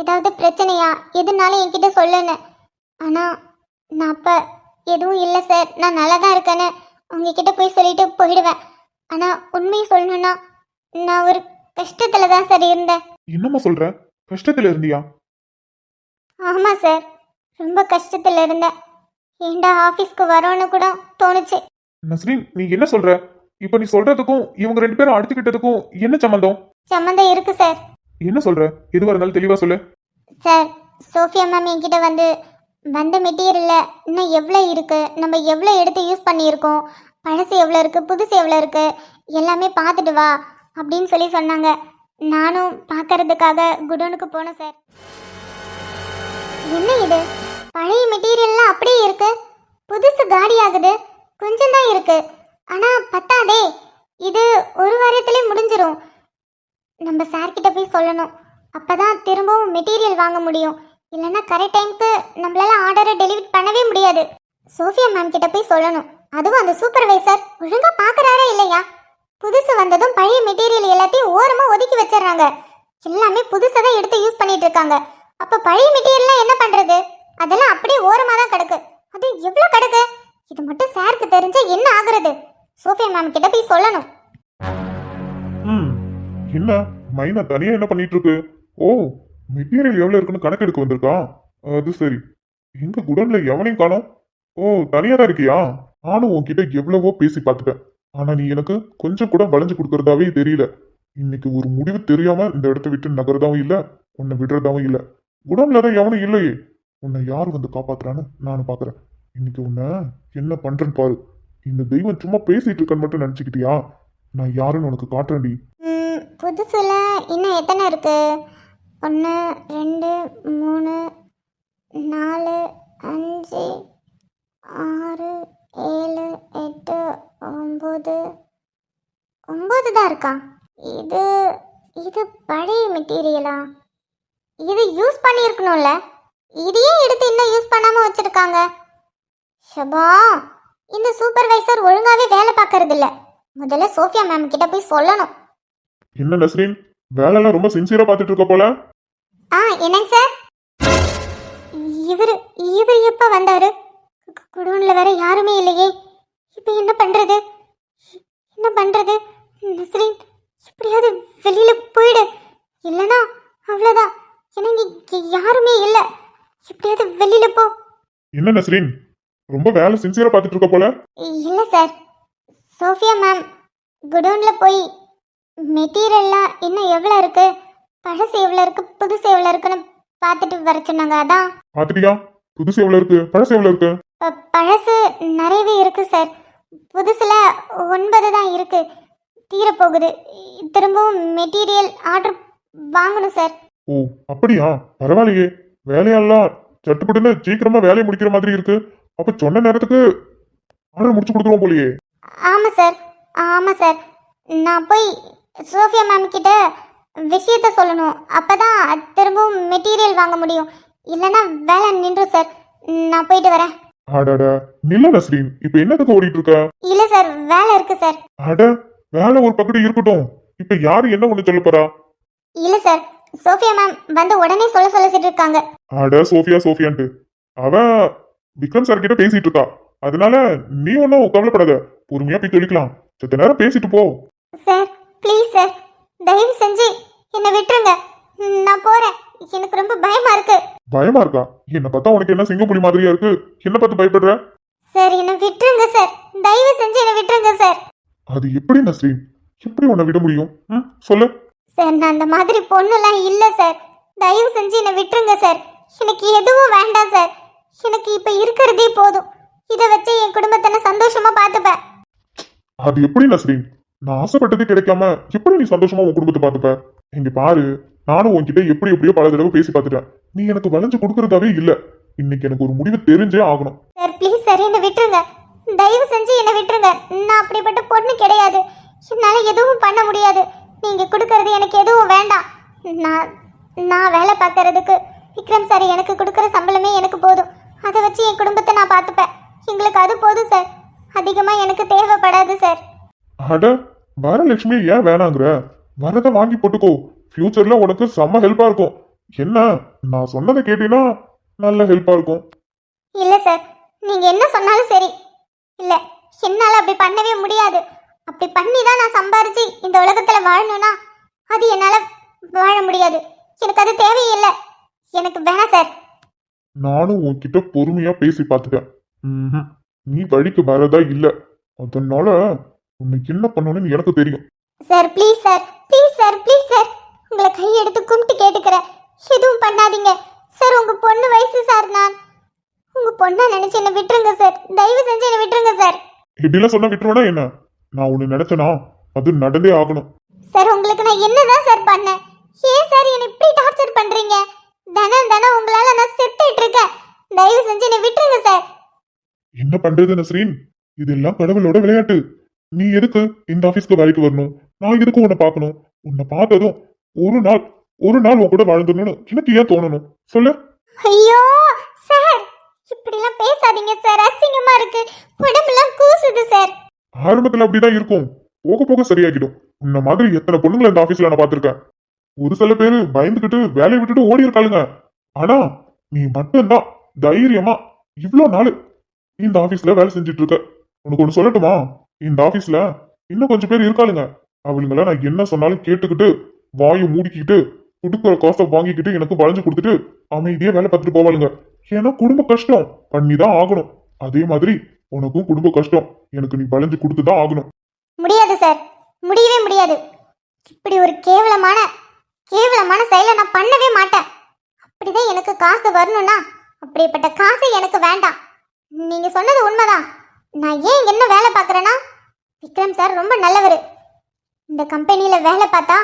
ஏதாவது பிரச்சனையா, எதுனாலும் என்கிட்ட சொல்லுன்னு. ஆனால் நான் அப்போ எதுவும் இல்லை சார், நான் நல்லா தான் இருக்கேன்னு உங்ககிட்ட போய் சொல்லிட்டு போயிடுவேன். ஆனால் உண்மையை சொல்லணும்னா நான் ஒரு கஷ்டத்தில் தான் சார் இருந்தேன். என்னம்மா சொல்ற? கஷ்டத்துல இருந்தியா? ஆமாம் சார், ரொம்ப கஷ்டத்தில் இருந்தேன். ஏண்டா ஆஃபீஸ்க்கு வரோன்னு கூட தோணுச்சு. நஸ்ரீன், நீ என்ன சொல்ற? இப்ப நீ சொல்றதுக்கும் இவங்க 2 பேரும் அடிச்சுக்கிட்டதுக்கும் என்ன சம்பந்தம்? சம்மந்தம் இருக்கு சார். என்ன சொல்ற? எதுவா இருந்தாலும் தெளிவா சொல்லு. சார், சோஃபியா மேம் என்கிட்ட வந்த மெட்டீரியலில் இன்னும் எவ்வளோ இருக்குது, நம்ம எவ்வளோ எடுத்து யூஸ் பண்ணியிருக்கோம், பழசு எவ்வளோ இருக்குது, புதுசு எவ்வளோ இருக்குது, எல்லாமே பார்த்துட்டு வா அப்படின்னு சொல்லி சொன்னாங்க. நானும் பார்க்கறதுக்காக குடோனுக்கு போனேன் சார். என்ன இது, பழைய மெட்டீரியல்லாம் அப்படியே இருக்கு, புதுசு காலி ஆகுது, கொஞ்சம் தான் இருக்கு. ஆனால் பத்தாதே, இது ஒரு வாரத்திலே முடிஞ்சிரும். நம்ம சார்கிட்ட போய் சொல்லணும், அப்பதான் திரும்பவும் மெட்டீரியல் வாங்க முடியும். இல்லைன்னா கரெக்ட் டைமுக்கு நம்மளால ஆர்டரை டெலிவரி பண்ணவே முடியாது. சோஃபியா மேம் கிட்ட போய் சொல்லணும். அதுவும் அந்த சூப்பர்வைசர் ஒழுங்கா பார்க்கறாரா இல்லையா? புதுசு வந்ததும் பழைய மெட்டீரியல் எல்லாத்தையும் ஓரமா ஒதுக்கி வச்சிடறாங்க. எல்லாமே புதுசாக தான் எடுத்து யூஸ் பண்ணிட்டு இருக்காங்க. அப்ப பழைய மெட்டீரியல்லாம் என்ன பண்றது? அதெல்லாம் அப்படியே ஓரமா தான் கிடக்கு. அது எவ்வளோ கிடக்கு? இது மட்டும் சாருக்கு தெரிஞ்சா என்ன ஆகுறது? சோஃபியா மேம் கிட்ட போய் சொல்லணும். என்ன மைனா தனியா என்ன பண்ணிட்டு இருக்கு? ஓ, மெட்டீரியல் எவ்வளவு இருக்குன்னு கணக்கு எடுக்க வந்திருக்கா? அது சரி. எங்க குடோன்ல எவனையும் காணோம். ஓ, தனியா தான் இருக்கியா? நானும் உன்கிட்ட எவ்வளவோ பேசி பார்த்துட்டேன். ஆனா நீ எனக்கு கொஞ்சம் கூட வளைஞ்சு கொடுக்கறதாவே தெரியல. இன்னைக்கு ஒரு முடிவு தெரியாம இந்த இடத்த விட்டு நகரதாவும் இல்ல, உன்னை விடுறதாவும் இல்ல. குடோன்ல தான் எவனும் இல்லையே. உன்னை யார் வந்து காப்பாத்துறான்னு நானும் பாக்குறேன். இன்னைக்கு உன்னை என்ன பண்றேன்னு பாரு. இந்த தெய்வம் சும்மா பேசிட்டு இருக்கன்னு மட்டும் நினைச்சுக்கிட்டியா? நான் யாருன்னு உனக்கு காட்டுறேன்டி. புதுசுல இன்னும் எத்தனை இருக்கு? 1 2 3 4 5 6 7 8 9 9 தான் இருக்கா? இது இது பழைய மெட்டீரியலா? இது யூஸ் பண்ணியிருக்கணும்ல, இதையே எடுத்து இன்னும் யூஸ் பண்ணாம வச்சிருக்காங்க. ஷபா, இந்த சூப்பர்வைசர் ஒழுங்காவே வேலை பார்க்கறது இல்ல. முதல்ல சோஃபியா மேம் கிட்ட போய் சொல்லணும். என்ன நஸ்ரீன், வேலையெல்லாம் ரொம்ப சின்சியரா பார்த்துட்டு இருக்க போல. என்னங்க சார்? இவர் எப்ப வந்தாரு? குடோன்ல வேற யாருமே இல்லையே. இப்ப என்ன பண்றது? நஸ்ரீன், எப்படியாவது வெளியில போயிடு, இல்லனா அவ்வளவுதான். எனக்கு யாருமே இல்ல. எப்படியாவது வெளியில போ. என்ன நஸ்ரீன், ரொம்ப வேலை சின்சியரா பார்த்துட்டு இருக்க போல. இல்ல சார், சோஃபியா மேம் குடோன்ல போய் மெட்டீரியல்லாம் இன்னும் எவ்வளோ இருக்கு, பழசு எவ்வளோ இருக்கு, புதுசு எவ்வளோ இருக்குன்னு பார்த்துட்டு வர சொன்னாங்க. அதான். பார்த்துட்டியா? புதுசு எவ்வளவு இருக்கு, பழசு எவ்வளவு இருக்கு? பழசு நிறையவே இருக்கு சார். புதுசுல 9 தான் இருக்கு, தீரப்போகுது. திரும்பவும் மெட்டீரியல் ஆர்டர் வாங்கணும் சார். ஓ, அப்படியா? பரவாயில்லையே. வேலையெல்லாம் சட்டுப்பட்டுன்னு சீக்கிரமா வேலையை முடிக்கிற மாதிரி இருக்கு. அப்ப சொன்ன நேரத்துக்கு ஆர்டர் முடிச்சு கொடுத்துருவோம் போலியே. ஆமாம் சார். நான் போய் சோஃபியா மேம் கிட்ட விஷயத்த சொல்லணும். அப்பதான் திரும்பவும் மெட்டீரியல் வாங்க முடியும். இல்லைன்னா வேலை நின்றும் சார். நான் போயிட்டு வரேன். அடட, நில்ல நஸ்ரீன், இப்ப என்னத்துக்கு ஓடிட்டு இருக்க? இல்லை சார், வேலை இருக்கு சார். அட, வேலை ஒரு பக்கத்து இருக்கட்டும். இப்ப யாரு என்ன ஒண்ணு சொல்ல போறா? இல்லை சார், சோஃபியா மேம் வந்து உடனே சொல்லிட்டு இருக்காங்க. அட, சோஃபியான்ட்டு அவ விக்ரம் சார் கிட்ட பேசிட்டு இருக்கா. அதனால நீ ஒன்னும் கவலைப்படாத, பொறுமையா போய் சொல்லிக்கலாம். சத்த நேரம் பேசிட்டு போ. சார், ப்ளீஸ் சார், தயவு செஞ்சு என்னை விட்டுருங்க. நான் போறேன். எனக்கு ரொம்ப பயமா இருக்கு. பயமா இருக்கா? என்ன பார்த்தா உனக்கு என்ன சிங்கப்புலி மாதிரியா இருக்கு? என்ன பார்த்து பயப்படுற? சார், என்னை விட்டுருங்க சார், தயவு செஞ்சு என்னை விட்டுருங்க சார். அது எப்படி நஸ்ரீன், எப்படி உன்னை விட முடியும்? சொல்லு. சார், நான் அந்த மாதிரி பொண்ணுலாம் இல்லை சார். தயவு செஞ்சு என்னை விட்டுருங்க சார். எனக்கு எதுவும் வேண்டாம் சார். எனக்கு இப்போ இருக்கிறதே போதும். இதை வச்சு என் குடும்பத்தை நான் சந்தோஷமா பார்த்துப்பேன். அது எப்படி நஸ்ரீன்? நான் ஆசைப்பட்டது கிடைக்காம எப்படி நீ சந்தோஷமா உன் குடும்பத்தை பார்த்துப்ப? இங்க பாரு, நானும் உன்கிட்ட எப்படியோ பல தடவை பேசி பார்த்துட்டேன். நீ எனக்கு வளைஞ்சு கொடுக்கறதாவே இல்ல. இன்னைக்கு எனக்கு ஒரு முடிவு தெரிஞ்சே ஆகணும். சார், ப்ளீஸ் சார், என்னை விட்டுருங்க. தயவு செஞ்சு என்னை விட்டுருங்க. நான் அப்படிப்பட்ட பொண்ணு கிடையாது. என்னால எதுவும் பண்ண முடியாது. நீங்க கொடுக்கறது எனக்கு எதுவும் வேண்டாம். நான் வேலை பார்க்கறதுக்கு விக்ரம் சார் எனக்கு கொடுக்குற சம்பளமே எனக்கு போதும். அதை வச்சு என் குடும்பத்தை நான் பார்த்துப்பேன். எங்களுக்கு அது போதும் சார். அதிகமா எனக்கு தேவைப்படாது சார். அட, வரலட்சுமி ஏன் வேணாங்கிற? வரத வாங்கி போட்டுக்கோ. ஃபியூச்சர்ல உனக்கு செம்ம ஹெல்ப்பா இருக்கும். என்ன, நான் சொன்னதை கேட்டீங்கன்னா நல்ல ஹெல்ப்பா இருக்கும். இல்ல சார், நீங்க என்ன சொன்னாலும் சரி. இல்ல, என்னால அப்படி பண்ணவே முடியாது. அப்படி பண்ணி தான் நான் சம்பாரிச்சு இந்த உலகத்துல வாழணும்னா அது என்னால வாழ முடியாது. எனக்கு அது தேவையில்லை. எனக்கு வேணாம் சார். நானும் உன்கிட்ட பொறுமையா பேசி பார்த்துட்டேன். நீ வழிக்கு வரதா இல்ல. அதனால உன்னை என்ன பண்ணணும்னு எனக்கு தெரியும். Sir please sir, please sir, please sir, உங்களை கையெடுத்து கும்பிட்டு கேட்டுக்கிறேன். எதுவும் பண்ணாதீங்க சார். உங்க பொண்ணு வயசு சார். நான் உங்க பொண்ணா நினைச்சு என்ன விட்டுருங்க சார். தயவு செஞ்சு என்ன விட்டுருங்க சார். இப்படிலாம் சொன்னா விட்டுருவனா என்ன? நான் உன்னை நினைச்சனா அது நடந்தே ஆகணும். சார் உங்களுக்கு நான் என்னதான் சார் பண்ணேன்? ஏன் சார் என்ன இப்படி டார்ச்சர் பண்றீங்க? தினம் உங்களால நான் செத்துட்டு இருக்கேன். தயவு செஞ்சு என்ன விட்டுருங்க சார். என்ன பண்றது நஸ்ரீன்? இதெல்லாம் கடவுளோட விளையாட்டு. நீ எதுக்கு இந்த ஆபீஸ்க்கு வேலைக்கு வரணும்? நான் எதுக்கு உன்னை பார்க்கணும்? உன்னை பார்த்ததும் ஒரு நாள் உன் கூட வாழ்ந்துடணும்னு எனக்கு ஏன் தோணணும் சொல்லு? ஐயோ சார், இப்படிலாம் பேசாதீங்க சார். அசிங்கமா இருக்கு. உடம்பெல்லாம் கூசுது சார். ஆரம்பத்துல அப்படிதான் இருக்கும். போக போக சரியாகிடும். உன்ன மாதிரி எத்தனை பொண்ணுங்களை இந்த ஆபீஸ்ல நான் பார்த்திருக்கேன். ஒரு சில பேரு பயந்துகிட்டு வேலையை விட்டுட்டு ஓடி இருக்காளுங்க. ஆனா நீ மட்டும்தான் தைரியமா இவ்ளோ நாள் இந்த ஆபீஸ்ல வேலை செஞ்சுட்டு இருக்க. உனக்கு ஒண்ணு சொல்லட்டுமா? இந்த ஆபீஸ்ல இன்னும் கொஞ்சம் பேர் இருக்காளுங்க. அவளுங்கள நான் என்ன சொன்னாலும் கேட்டுக்கிட்டு வாயை மூடிக்கிட்டு கொடுக்குற காசை வாங்கிக்கிட்டு எனக்கு வளைஞ்சு கொடுத்துட்டு அமைதியா வேலை பார்த்துட்டு போவாளுங்க. ஏன்னா குடும்ப கஷ்டம் பண்ணிதான் ஆகணும். அதே மாதிரி உனக்கும் குடும்ப கஷ்டம். எனக்கு நீ வளைஞ்சு கொடுத்துதான் ஆகணும். முடியாது சார், முடியவே முடியாது. இப்படி ஒரு கேவலமான செயலை நான் பண்ணவே மாட்டேன். அப்படிதான் எனக்கு காசு வரணும்னா அப்படிப்பட்ட காசு எனக்கு வேண்டாம். நீங்க சொன்னது உண்மைதான். நான் ஏன் என்ன வேலை பார்க்கறேன்னா, விக்ரம் சார் ரொம்ப நல்லவர். இந்த கம்பெனியில வேலை பார்த்தா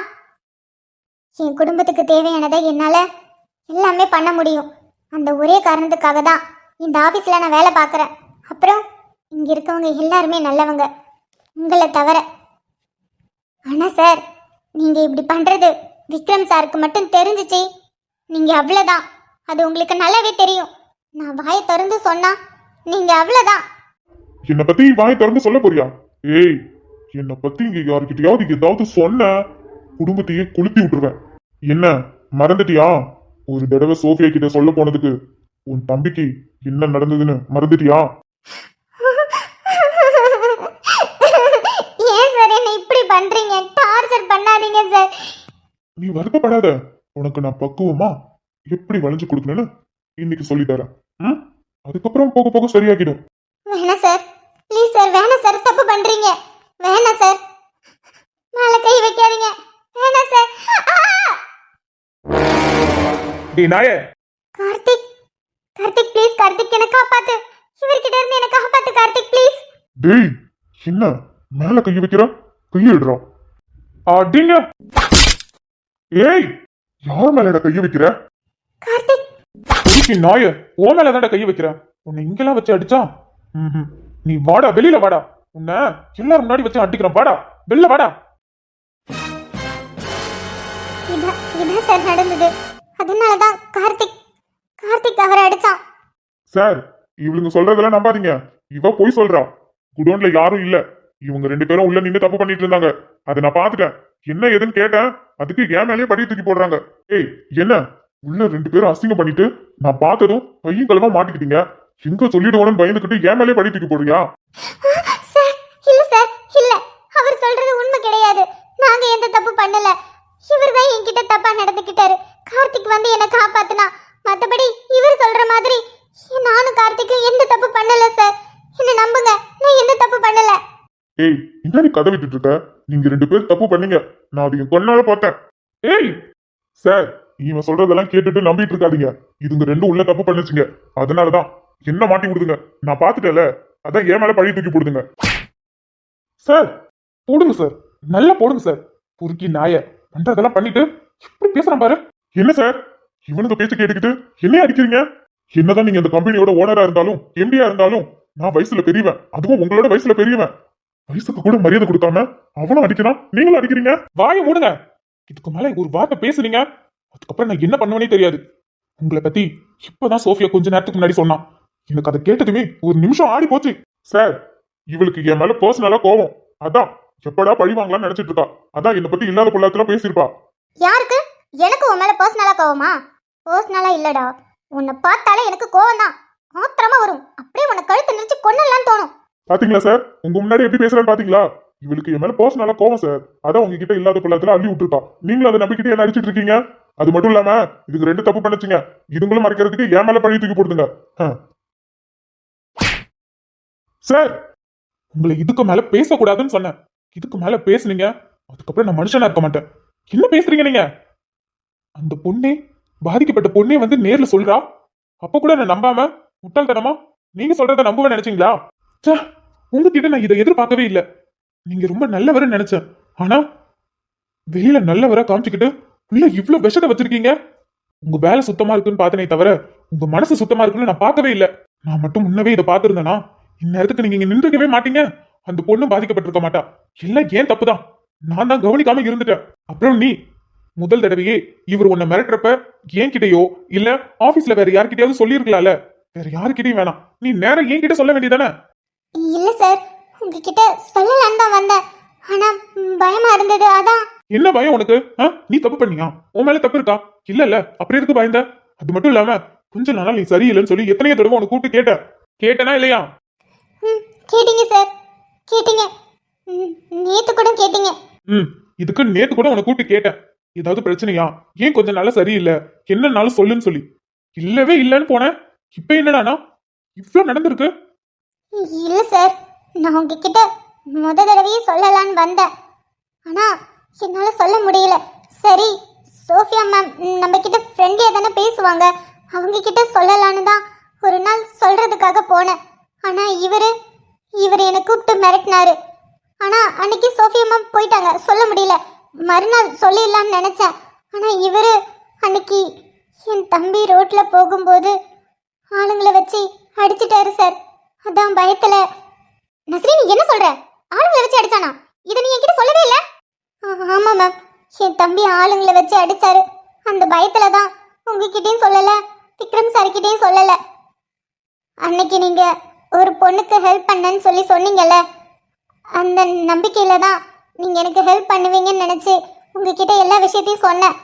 என் குடும்பத்துக்கு தேவையானதை என்னால எல்லாமே பண்ண முடியும். அந்த ஒரே காரணத்துக்காக தான் இந்த ஆபீஸ்ல நான் வேலை பார்க்கறேன். அப்புறம் இங்க இருக்கவங்க எல்லாருமே நல்லவங்க, உங்களை தவிர. ஆனா சார், நீங்க இப்படி பண்றது விக்ரம் சாருக்கு மட்டும் தெரிஞ்சிச்சு, நீங்க அவ்வளவுதான். அது உங்களுக்கு நல்லாவே தெரியும். நான் வாயை திறந்து சொன்னா நீங்க அவ்வளவுதான். என்னை பத்தி வாய் திறந்து சொல்ல போறியா? ஏய், என்னை பத்தி இங்க யாருக்கிட்டயாவது ஏதாவது சொன்ன குடும்பத்தையே குளுப்பி விட்டுருவேன். என்ன மறந்துட்டியா? ஒரு தடவை சோஃபியா கிட்ட சொல்ல போனதுக்கு உன் தம்பிக்கு என்ன நடந்ததுன்னு மறந்துட்டியா? ஏன் சார் என்ன இப்படி பண்றீங்க? டார்ச்சர் பண்ணாதீங்க சார். நீ வருத்தப்படாத. உனக்கு நான் பக்குவமா எப்படி வளைஞ்சு கொடுக்கணும்னு இன்னைக்கு சொல்லித்தரேன். அதுக்கப்புறம் போக போக சரியாகிடும். வேணாம் சார், ப்ளீஸ் சார், வேணாம் சார். தப்பு பண்றீங்க. வேணாம் சார், மேல கை வைக்காதீங்க. வேணாம் சார். டேய் நாயே, கார்த்திக், ப்ளீஸ் கார்த்திக், என்ன காப்பாத்து. இவர்கிட்ட இருந்து என்ன காப்பாத்து கார்த்திக், ப்ளீஸ். டேய், என்ன மேல கையை வைக்கிற? கையை இடுறான். அடிங்க. ஏய், யார் மேலடா கையை வைக்கிற? கார்த்திக், பொறுக்கி நாயே, ஓ மேல தான்டா கையை வைக்கிறேன். உன்னை இங்கெல்லாம் வச்சு அடிச்சா நீ வாடா, வெளியில வாடா. உன்னை எல்லாரும் முன்னாடி வச்சு அடிக்கிறேன். வாடா, வெளில வாடா. இதான் சார் நடந்தது. அதனாலதான் கார்த்திக் அவரை அடிச்சான். சார், இவளுங்க சொல்றதெல்லாம் நம்பாதீங்க. இவ போய் சொல்றா. குடோன்ல யாரும் இல்ல. இவங்க 2 பேரும் உள்ள நின்று தப்பு பண்ணிட்டு இருந்தாங்க. அதை நான் பாத்துட்டேன். என்ன ஏதுன்னு கேட்டேன். அதுக்கு என் மேலேயே படி தூக்கி போடுறாங்க. ஏய், என்ன உள்ள 2 பேரும் அசிங்கம் பண்ணிட்டு நான் பார்த்ததும் கையும் கலமா மாட்டிக்கிட்டீங்க. எங்க சொல்லிடுவோன்னு பயந்துக்கிட்டு என் மேலேயே படி தூக்கி போடுறியா? சார், இல்ல, அவர் சொல்றது உண்மை கிடையாது. நாங்க எந்த தப்பு பண்ணல. இவர்தான் என்கிட்ட தப்பா நடந்துக்கிட்டாரு. கார்த்திக் வந்து என்ன காப்பாத்துனா. மத்தபடி இவர் சொல்ற மாதிரி நானும் கார்த்திக்கும் எந்த தப்பு பண்ணல சார். என்ன நம்புங்க, நான் எந்த தப்பு பண்ணல. ஏய், என்ன நீ கதை விட்டுட்டு இருக்க? நீங்க 2 பேரும் தப்பு பண்ணீங்க. நான் அது என் கொன்னால பார்த்தேன். ஏய் சார், இவன் சொல்றதெல்லாம் கேட்டுட்டு நம்பிட்டு இருக்காதீங்க. இதுங்க 2 உள்ள தப்பு பண்ணுச்சுங்க. அதனாலதான் என்ன மாட்டி விடுதுங்க. நான் பாத்துட்டேல, அதான் என் மேல பழி தூக்கி போடுதுங்க. சார், போடுங்க சார், நல்லா போடுங்க சார். பொறுக்கி நாய, பண்றதெல்லாம் பண்ணிட்டு இப்படி பேசுறான் பாரு. என்ன சார், இவனுக்கு பேச்சு கேட்டுக்கிட்டு என்னைய அடிக்கிறீங்க? என்னதான் நீங்க இந்த கம்பெனியோட ஓனரா இருந்தாலும் எம்டியா இருந்தாலும் நான் வயசுல பெரியவன். அதுவும் உங்களோட வயசுல பெரியவன். வயசுக்கு கூட மரியாதை கொடுக்காம அவனும் அடிக்கிறான், நீங்களும் அடிக்கிறீங்க. வாயை மூடுங்க. இதுக்கு மேல ஒரு வார்த்தை பேசுறீங்க, அதுக்கப்புறம் நான் என்ன பண்ணுவேனே தெரியாது. உங்களை பத்தி இப்பதான் சோஃபியா கொஞ்ச நேரத்துக்கு முன்னாடி சொன்னான். எனக்கு அதை கேட்டதுமே ஒரு நிமிஷம் ஆடி போச்சு. சார், இவளுக்கு என் மேல பர்சனலா கோவம். அதான் எப்படா பழி வாங்கலாம்னு நினைச்சிட்டு இருக்கா. அதான் என்னை பத்தி இல்லாத பொல்லாத்துல பேசியிருப்பா. யாருக்கு? எனக்கு உன் மேல பர்சனலா கோவமா? பர்சனலா இல்லடா, உன்னை பார்த்தாலே எனக்கு கோவம் தான், ஆத்திரமா வரும். அப்படியே உன்னை கழுத்து நெரிச்சு கொன்னலான்னு தோணும். பாத்தீங்களா சார், உங்க முன்னாடி எப்படி பேசுறான்னு பாத்தீங்களா? இவளுக்கு என் மேல பர்சனலா கோவம் சார். அதான் உங்ககிட்ட இல்லாத பொல்லாத்துல அள்ளி விட்டுருக்கா. நீங்களும் அதை நம்பிக்கிட்டே என்ன அடிச்சிட்டு இருக்கீங்க. அது மட்டும் இல்லாம இதுக்கு 2 தப்பு பண்ணுச்சுங்க. இதுங்களும் மறைக்கிறதுக்கு என் மேல பழி தூக்கி போடுதுங்க. சார், உங்களை இதுக்கு மேல பேசக்கூடாதுன்னு சொன்னேன். இதுக்கு மேல பேசுனீங்க, அதுக்கப்புறம் நான் மனுஷனா இருக்க மாட்டேன். என்ன பேசுறீங்க நீங்க? அந்த பொண்ணே, பாதிக்கப்பட்ட பொண்ணே வந்து நேர்ல சொல்றா. அப்ப கூட நான் நம்பாம முட்டாள்தனமா நீங்க சொல்றத நம்புவேன் நினைச்சீங்களா? ச்சே, உங்ககிட்ட நான் இதை எதிர்பார்க்கவே இல்லை. நீங்க ரொம்ப நல்லவர்னு நினைச்சேன். ஆனா வெளியில நல்லவரா காமிச்சுக்கிட்டு உள்ள இவ்வளவு விஷத்தை வச்சிருக்கீங்க. உங்க வேலை சுத்தமா இருக்குன்னு பார்த்தனே தவிர உங்க மனசு சுத்தமா இருக்குன்னு நான் பார்க்கவே இல்லை. நான் மட்டும் முன்னவே இதை பார்த்திருந்தேனா இந்நேரத்துக்கு நீங்க இங்க நின்றுக்கவே மாட்டீங்க. அந்த பொண்ணு பாதிக்கப்பட்டிருக்க மாட்டா. எல்லாம் ஏன் தப்புதான். நான் தான் கவனிக்காம இருந்துட்டேன். அப்புறம் நீ முதல் தடவையே இவர் உன்னை மிரட்டுறப்ப என்கிட்டயோ இல்ல ஆபீஸ்ல வேற யார்கிட்டயாவது சொல்லியிருக்கலாம்ல. வேற யாருக்கிட்டையும் வேணாம், நீ நேரம் என்கிட்ட சொல்ல வேண்டியதானே? இல்ல சார், உங்ககிட்ட சொல்லலான்னு தான் வந்தேன். ஆனா பயமா இருந்தது, அதான். என்ன பயம் உனக்கு? நீ தப்பு பண்ணியா? உன் மேல தப்பு இருக்கா? இல்ல அப்புறம் எதுக்கு பயந்த? அது மட்டும் இல்லாம கொஞ்ச நாளா நீ சரியில்லைன்னு சொல்லி எத்தனையோ தடவை உனக்கு கூப்பிட்டு கேட்டனா இல்லையா? கேட்டீங்க சார், கேட்டீங்க. நேத்து கூட கேட்டீங்க. இதுக்கு நேத்து கூட உனக்கு கூப்பிட்டு கேட்டேன். ஏதாவது பிரச்சனையா? ஏன் கொஞ்ச நாளா சரியில்லை, என்னன்னாலும் சொல்லுன்னு சொல்லி இல்லவே இல்லைன்னு போனேன். இப்ப என்னடானா இவ்வளவு நடந்திருக்கு? இல்ல சார், நான் உங்ககிட்ட முத தடவையே சொல்லலான்னு வந்தேன். ஆனா என்னால சொல்ல முடியல. சரி, சோஃபியா மேம் நம்ம கிட்ட ஃப்ரெண்ட்லியா தானே பேசுவாங்க, அவங்க கிட்ட சொல்லலான்னு தான் ஒரு நாள் சொல்றதுக்காக போனேன். ஆனா இவரு என்னை கூப்பிட்டு மிரட்டினாரு. ஆனா அன்னைக்கு சோஃபியா மேம் போயிட்டாங்க, சொல்ல முடியல. மறுநாள் சொல்லிடலான்னு நினைச்சேன். ஆனா இவரு அன்னைக்கு என் தம்பி ரோட்ல போகும்போது ஆளுங்களை வச்சு அடிச்சிட்டாரு சார். அதான் பயத்துல. நஸ்ரீன், நீ என்ன சொல்ற? ஆளுங்களை வச்சு அடிச்சானா? இதை நீ என்கிட்ட சொல்லவே இல்லை. ஆமா மேம், என் தம்பி ஆளுங்களை வச்சு அடிச்சாரு. அந்த பயத்துல தான் உங்ககிட்டயும் சொல்லல, விக்ரம் சார்கிட்டயும் சொல்லல. அன்னைக்கு நீங்க ஒரு பொண்ணுக்கு ஹெல்ப் பண்ணேன்னு சொல்லி சொன்னீங்கல்ல, அந்த நம்பிக்கையில தான் நீங்க எனக்கு ஹெல்ப் பண்ணுவீங்கன்னு நினைச்சு உங்ககிட்ட எல்லா விஷயத்தையும் சொன்னேன்.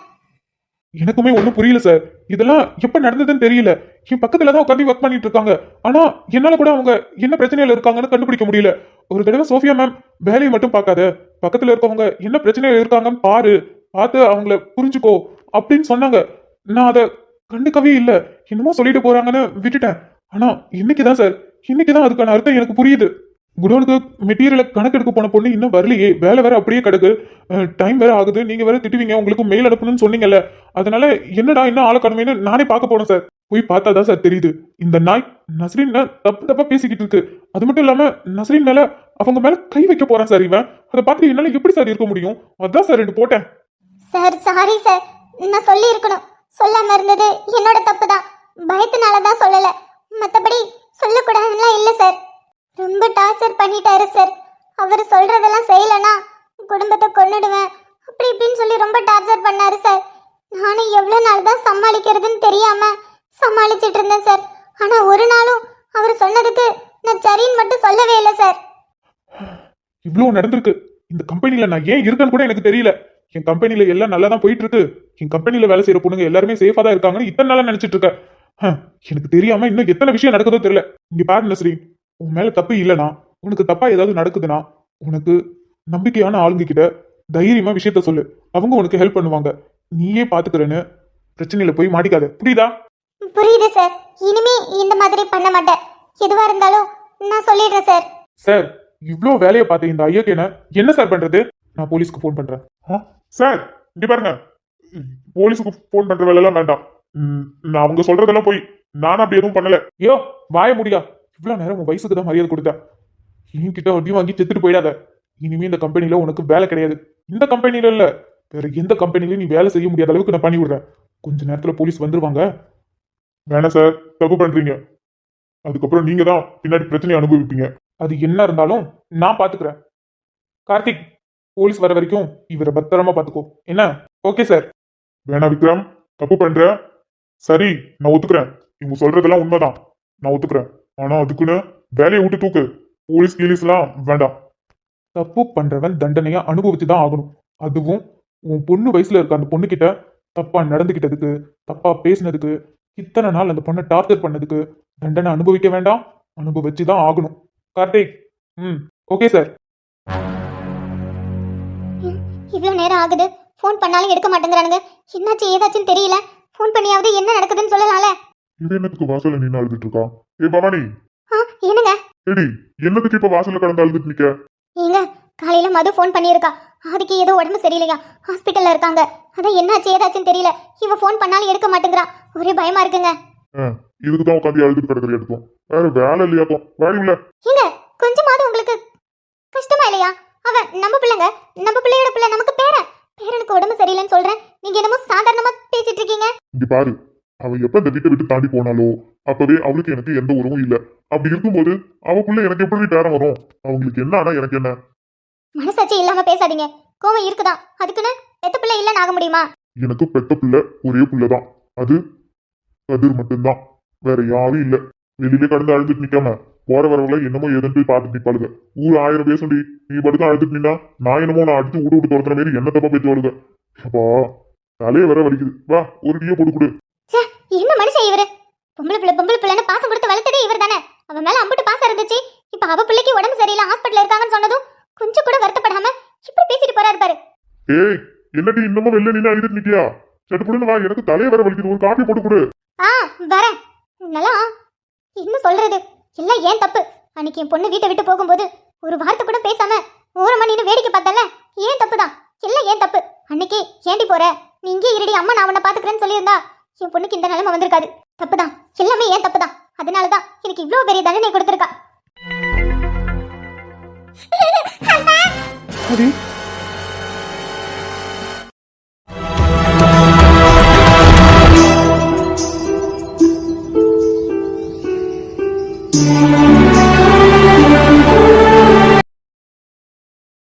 எனக்குமே ஒன்றும் புரியல சார். இதெல்லாம் எப்ப நடந்ததுன்னு தெரியல. என் பக்கத்துல தான் உட்காந்து ஒர்க் பண்ணிட்டு இருக்காங்க. ஆனா என்னால கூட அவங்க என்ன பிரச்சனையில இருக்காங்கன்னு கண்டுபிடிக்க முடியல. ஒரு தடவை சோஃபியா மேம், வேலையை மட்டும் பார்க்காத, பக்கத்துல இருக்கவங்க என்ன பிரச்சனையில இருக்காங்கன்னு பார்த்து அவங்கள புரிஞ்சுக்கோ அப்படின்னு சொன்னாங்க. நான் அதை கண்டுக்கவே இல்லை. என்னமோ சொல்லிட்டு போறாங்கன்னு விட்டுட்டேன். ஆனா இன்னைக்குதான் சார், இன்னைக்குதான் அதுக்கான அர்த்தம் எனக்கு புரியுது. குடோனுக்கு மெட்டீரியலை கணக்கெடுக்க போன பொண்ணு இன்னும் வரலையே, வேலை வேற அப்படியே கிடக்கு, டைம் வேற ஆகுது, நீங்க வேற திட்டுவீங்க, உங்களுக்கு மெயில் அனுப்பணும்னு சொன்னீங்கல்ல, அதனால என்னடா இன்னும் ஆளை காணுமேன்னு நானே பார்க்க போனேன் சார். போய் பார்த்தாதான் சார் தெரியுது, இந்த நாய் நஸ்ரீன் தப்பா பேசிக்கிட்டு இருக்கு. அது மட்டும் இல்லாம நஸ்ரீன் மேல அவங்க மேல கை வைக்க போறான் சார் இவன். அதை பார்த்து என்னால எப்படி சார் இருக்க முடியும்? அதான் சார் 2 போட்டேன். சார் சாரி சார், நான் சொல்லி இருக்கணும், சொல்லாம இருந்தது என்னோட தப்பு தான். பயத்தினால தான் சொல்லல, மற்றபடி சொல்லக்கூடாதுன்னா இல்லை சார். ரொம்ப டார்ச்சர் பண்ணிட்டாரு சார். அவர் சொல்றதெல்லாம் செய்யலனா குடும்பத்தை கொன்னுடுவேன் அப்படி இப்படின்னு சொல்லி ரொம்ப டார்ச்சர் பண்ணாரு சார். நானும் எவ்வளோ நாள் தான் சமாளிக்கிறதுன்னு தெரியாம சமாளிச்சிட்டு இருந்தேன் சார். ஆனா ஒரு நாளும் அவர் சொன்னதுக்கு நான் சரின்னு மட்டும் சொல்லவே இல்லை சார். இவ்வளவு நடந்திருக்கு. இந்த கம்பெனில நான் ஏன் இருக்கேன்னு கூட எனக்கு தெரியல. என் கம்பெனில எல்லாம் நல்லா தான் போயிட்டு இருக்கு. என் கம்பெனில வேலை செய்யற பொண்ணுங்க எல்லாருமே சேஃபா தான் இருக்காங்கன்னு இத்தனை நாளா நினைச்சிட்டு இருக்கேன். எனக்கு தெரியாம இன்னும் எத்தனை விஷயம் நடக்குதோ தெரியல. இங்க பாரு நஸ்ரீன், உன் மேல தப்பு இல்லைனா, உனக்கு தப்பா ஏதாவது நடக்குதுன்னா உனக்கு நம்பிக்கையான ஆளுங்க கிட்ட தைரியமா விஷயத்த சொல்லு, அவங்க உனக்கு ஹெல்ப் பண்ணுவாங்க. நீயே பாத்துக்கிறேன்னு பிரச்சனையில போய் மாட்டிக்காத, புரியுதா? புரியுது சார், இனிமே இந்த மாதிரி பண்ண மாட்டேன். எதுவா இருந்தாலும் நான் சொல்லிடுறேன் சார். சார், இவ்ளோ வேலையை பார்த்து இந்த ஐயோக்கு என்ன சார் பண்றது? நான் போலீஸ்க்கு ஃபோன் பண்றேன். சார் இங்க பாருங்க, போலீஸுக்கு போன் பண்ற வேலை எல்லாம் வேண்டாம். நான் அவங்க சொல்றதெல்லாம் போய் நானும் அப்படி எதுவும் பண்ணல. ஐயோ வாய முடியா, இவ்வளவு நேரம் உன் வயசுக்கு தான் மரியாதை கொடுத்தா. என்கிட்ட வட்டி வாங்கி செத்துட்டு போயிடாத. இனிமே இந்த கம்பெனில உனக்கு வேலை கிடையாது. இந்த கம்பெனில இல்ல, வேற எந்த கம்பெனிலையும் நீ வேலை செய்ய முடியாத அளவுக்கு நான் பண்ணி விடுறேன். கொஞ்ச நேரத்துல போலீஸ் வந்துருவாங்க. வேணாம் சார், தப்பு பண்றீங்க. அதுக்கப்புறம் நீங்க தான் பின்னாடி பிரச்சனையை அனுபவிப்பீங்க. அது என்ன இருந்தாலும் நான் பாத்துக்கிறேன். கார்த்திக், போலீஸ் வர வரைக்கும் இவரை பத்திரமா பாத்துக்கோ, என்ன? Okay sir. வேணா விக்ரம், தப்பு பண்ற. சரி, நான் ஒத்துக்கிறேன். இவங்க சொல்றதெல்லாம் உண்மைதான், நான் ஒத்துக்கிறேன். ஆனா அதுக்குன்னு வேலையை விட்டு தூக்கு. போலீஸ் கீலீஸ்லாம் வேண்டாம். தப்பு பண்றவன் தண்டனையை அனுபவிச்சு தான் ஆகணும். அதுவும் உன் பொண்ணு வயசுல இருக்க அந்த பொண்ணுகிட்ட தப்பா நடந்துகிட்டதுக்கு, தப்பா பேசினதுக்கு, இத்தனை நாள் அந்த பொண்ணை டார்ச்சர் பண்ணதுக்கு தண்டனை அனுபவிக்க வேண்டாம், அனுபவிச்சு தான் ஆகணும். Karthik, okay sir. இவ்வளவு நேரம் ஆகுது, ஃபோன் பண்ணாலும் எடுக்க மாட்டேங்கிறானுங்க. என்னாச்சு ஏதாச்சுன்னு தெரியல. ஃபோன் பண்ணியாவது என்ன நடக்குதுன்னு சொல்லலாம்ல. இது என்னத்துக்கு வாசல்ல நின்று அழுதுட்டு இருக்கா? ஏ பவானி, என்னங்க? ஏடி என்னத்துக்கு இப்ப வாசல்ல கடந்து அழுதுட்டு நிக்க? ஏங்க, காலையில மது ஃபோன் பண்ணியிருக்கா. அதுக்கு ஏதோ உடம்பு சரியில்லையா, ஹாஸ்பிட்டல்ல இருக்காங்க. அதான் என்னாச்சு ஏதாச்சுன்னு தெரியல. இவ ஃபோன் பண்ணாலும் எடுக்க மாட்டேங்கிறான். ஒரே பயமா இருக்குங்க. இதுக்கு தான் உட்காந்து அழுதுட்டு கிடக்குற எடுக்கும். வேற வேலை இல்லையாக்கும் வேலை இல்ல. ஏங்க, கொஞ்சமாவது உங்களுக்கு கஷ்டமா இல்லையா? அவன் நம்ம பிள்ளைங்க, நம்ம பிள்ளையோட பிள்ளை, நமக்கு பேரனுக்கு உடம்பு சரியில்லைன்னு சொல்றேன். நீங்க என்னமோ சாதாரணமா பேசிட்டு இருக்கீங்க. இங்க பாரு, அவ எப்ப இந்த வீட்டை விட்டு தாண்டி போனாலோ அப்பவே அவளுக்கு எனக்கு எந்த உறவும் இல்ல. அப்படி இருக்கும்போது அவக்குள்ள எனக்கு எப்படி பேரம் வரும்? அவங்களுக்கு என்ன ஆனா எனக்கு என்ன? மனசாட்சி இல்லாம பேசாதீங்க. கோவம் இருக்குதான், அதுக்குன்னு பெத்த பிள்ளை இல்லைன்னு ஆக முடியுமா? எனக்கு பெத்த பிள்ளை ஒரே பிள்ளைதான். அது கதிர் மட்டும்தான், வேற யாரும் இல்ல. வெளியிலே கடந்து அழுதுட்டு நிக்காம போற வரவங்கள என்னமோ ஏதுன்னு போய் பார்த்துட்டு நிப்பாளுங்க. ஊர் 1000 பேர் சொல்லி நீ படுத்து அழுதுட்டு நின்னா நான் என்னமோ நான் அடிச்சு விட்டு துரத்துற மாரி என்ன தப்பா பேச்சு வருது. அப்பா தலையே வர வலிக்குது. வா ஒரு டீயை போட்டு கொடு. என்ன மனுஷன் இவரு? பொம்பளை பிள்ளைன்னு பாசம் கொடுத்து வளர்த்ததே இவர் தானே. அவன் மேல அம்புட்டு பாசம் இருந்துச்சு. இப்ப அவ பிள்ளைக்கு உடம்பு சரியில்லை, ஹாஸ்பிட்டல் இருக்காங்கன்னு சொன்னதும் கொஞ்சம் கூட வருத்தப்படாம இப்படி பேசிட்டு போறாரு பாரு. ஏய் என்னடி இன்னமும் வெளில நின்று அழுதுட்டு நிக்கியா? சட்டுப்புடுன்னு வா, எனக்கு தலையே வர வலிக்குது. ஒரு காப்பி போட்டு கொடு. வரேன். உன்னெல்லாம் என்ன சொல்றது? எல்லாம் ஏன் தப்பு. அன்னைக்கு என் பொண்ணு வீட்டை விட்டு போகும்போது ஒரு வார்த்தை கூட பேசாம ஓரமா நின்று வேடிக்கை பார்த்தல, ஏன் தப்பு தான். எல்லாம் ஏன் தப்பு. அன்னைக்கு ஏண்டி போற, நீ இங்கே இருடி, அம்மா நான் உன்னை பாத்துக்கிறேன்னு சொல்லியிருந்தா என் பொண்ணுக்கு இந்த நிலைமை வந்திருக்காது. தப்புதான், எல்லாமே ஏன் தப்புதான். அதனாலதான் எனக்கு இவ்வளவு பெரிய தண்டனை கொடுத்திருக்கா. சரி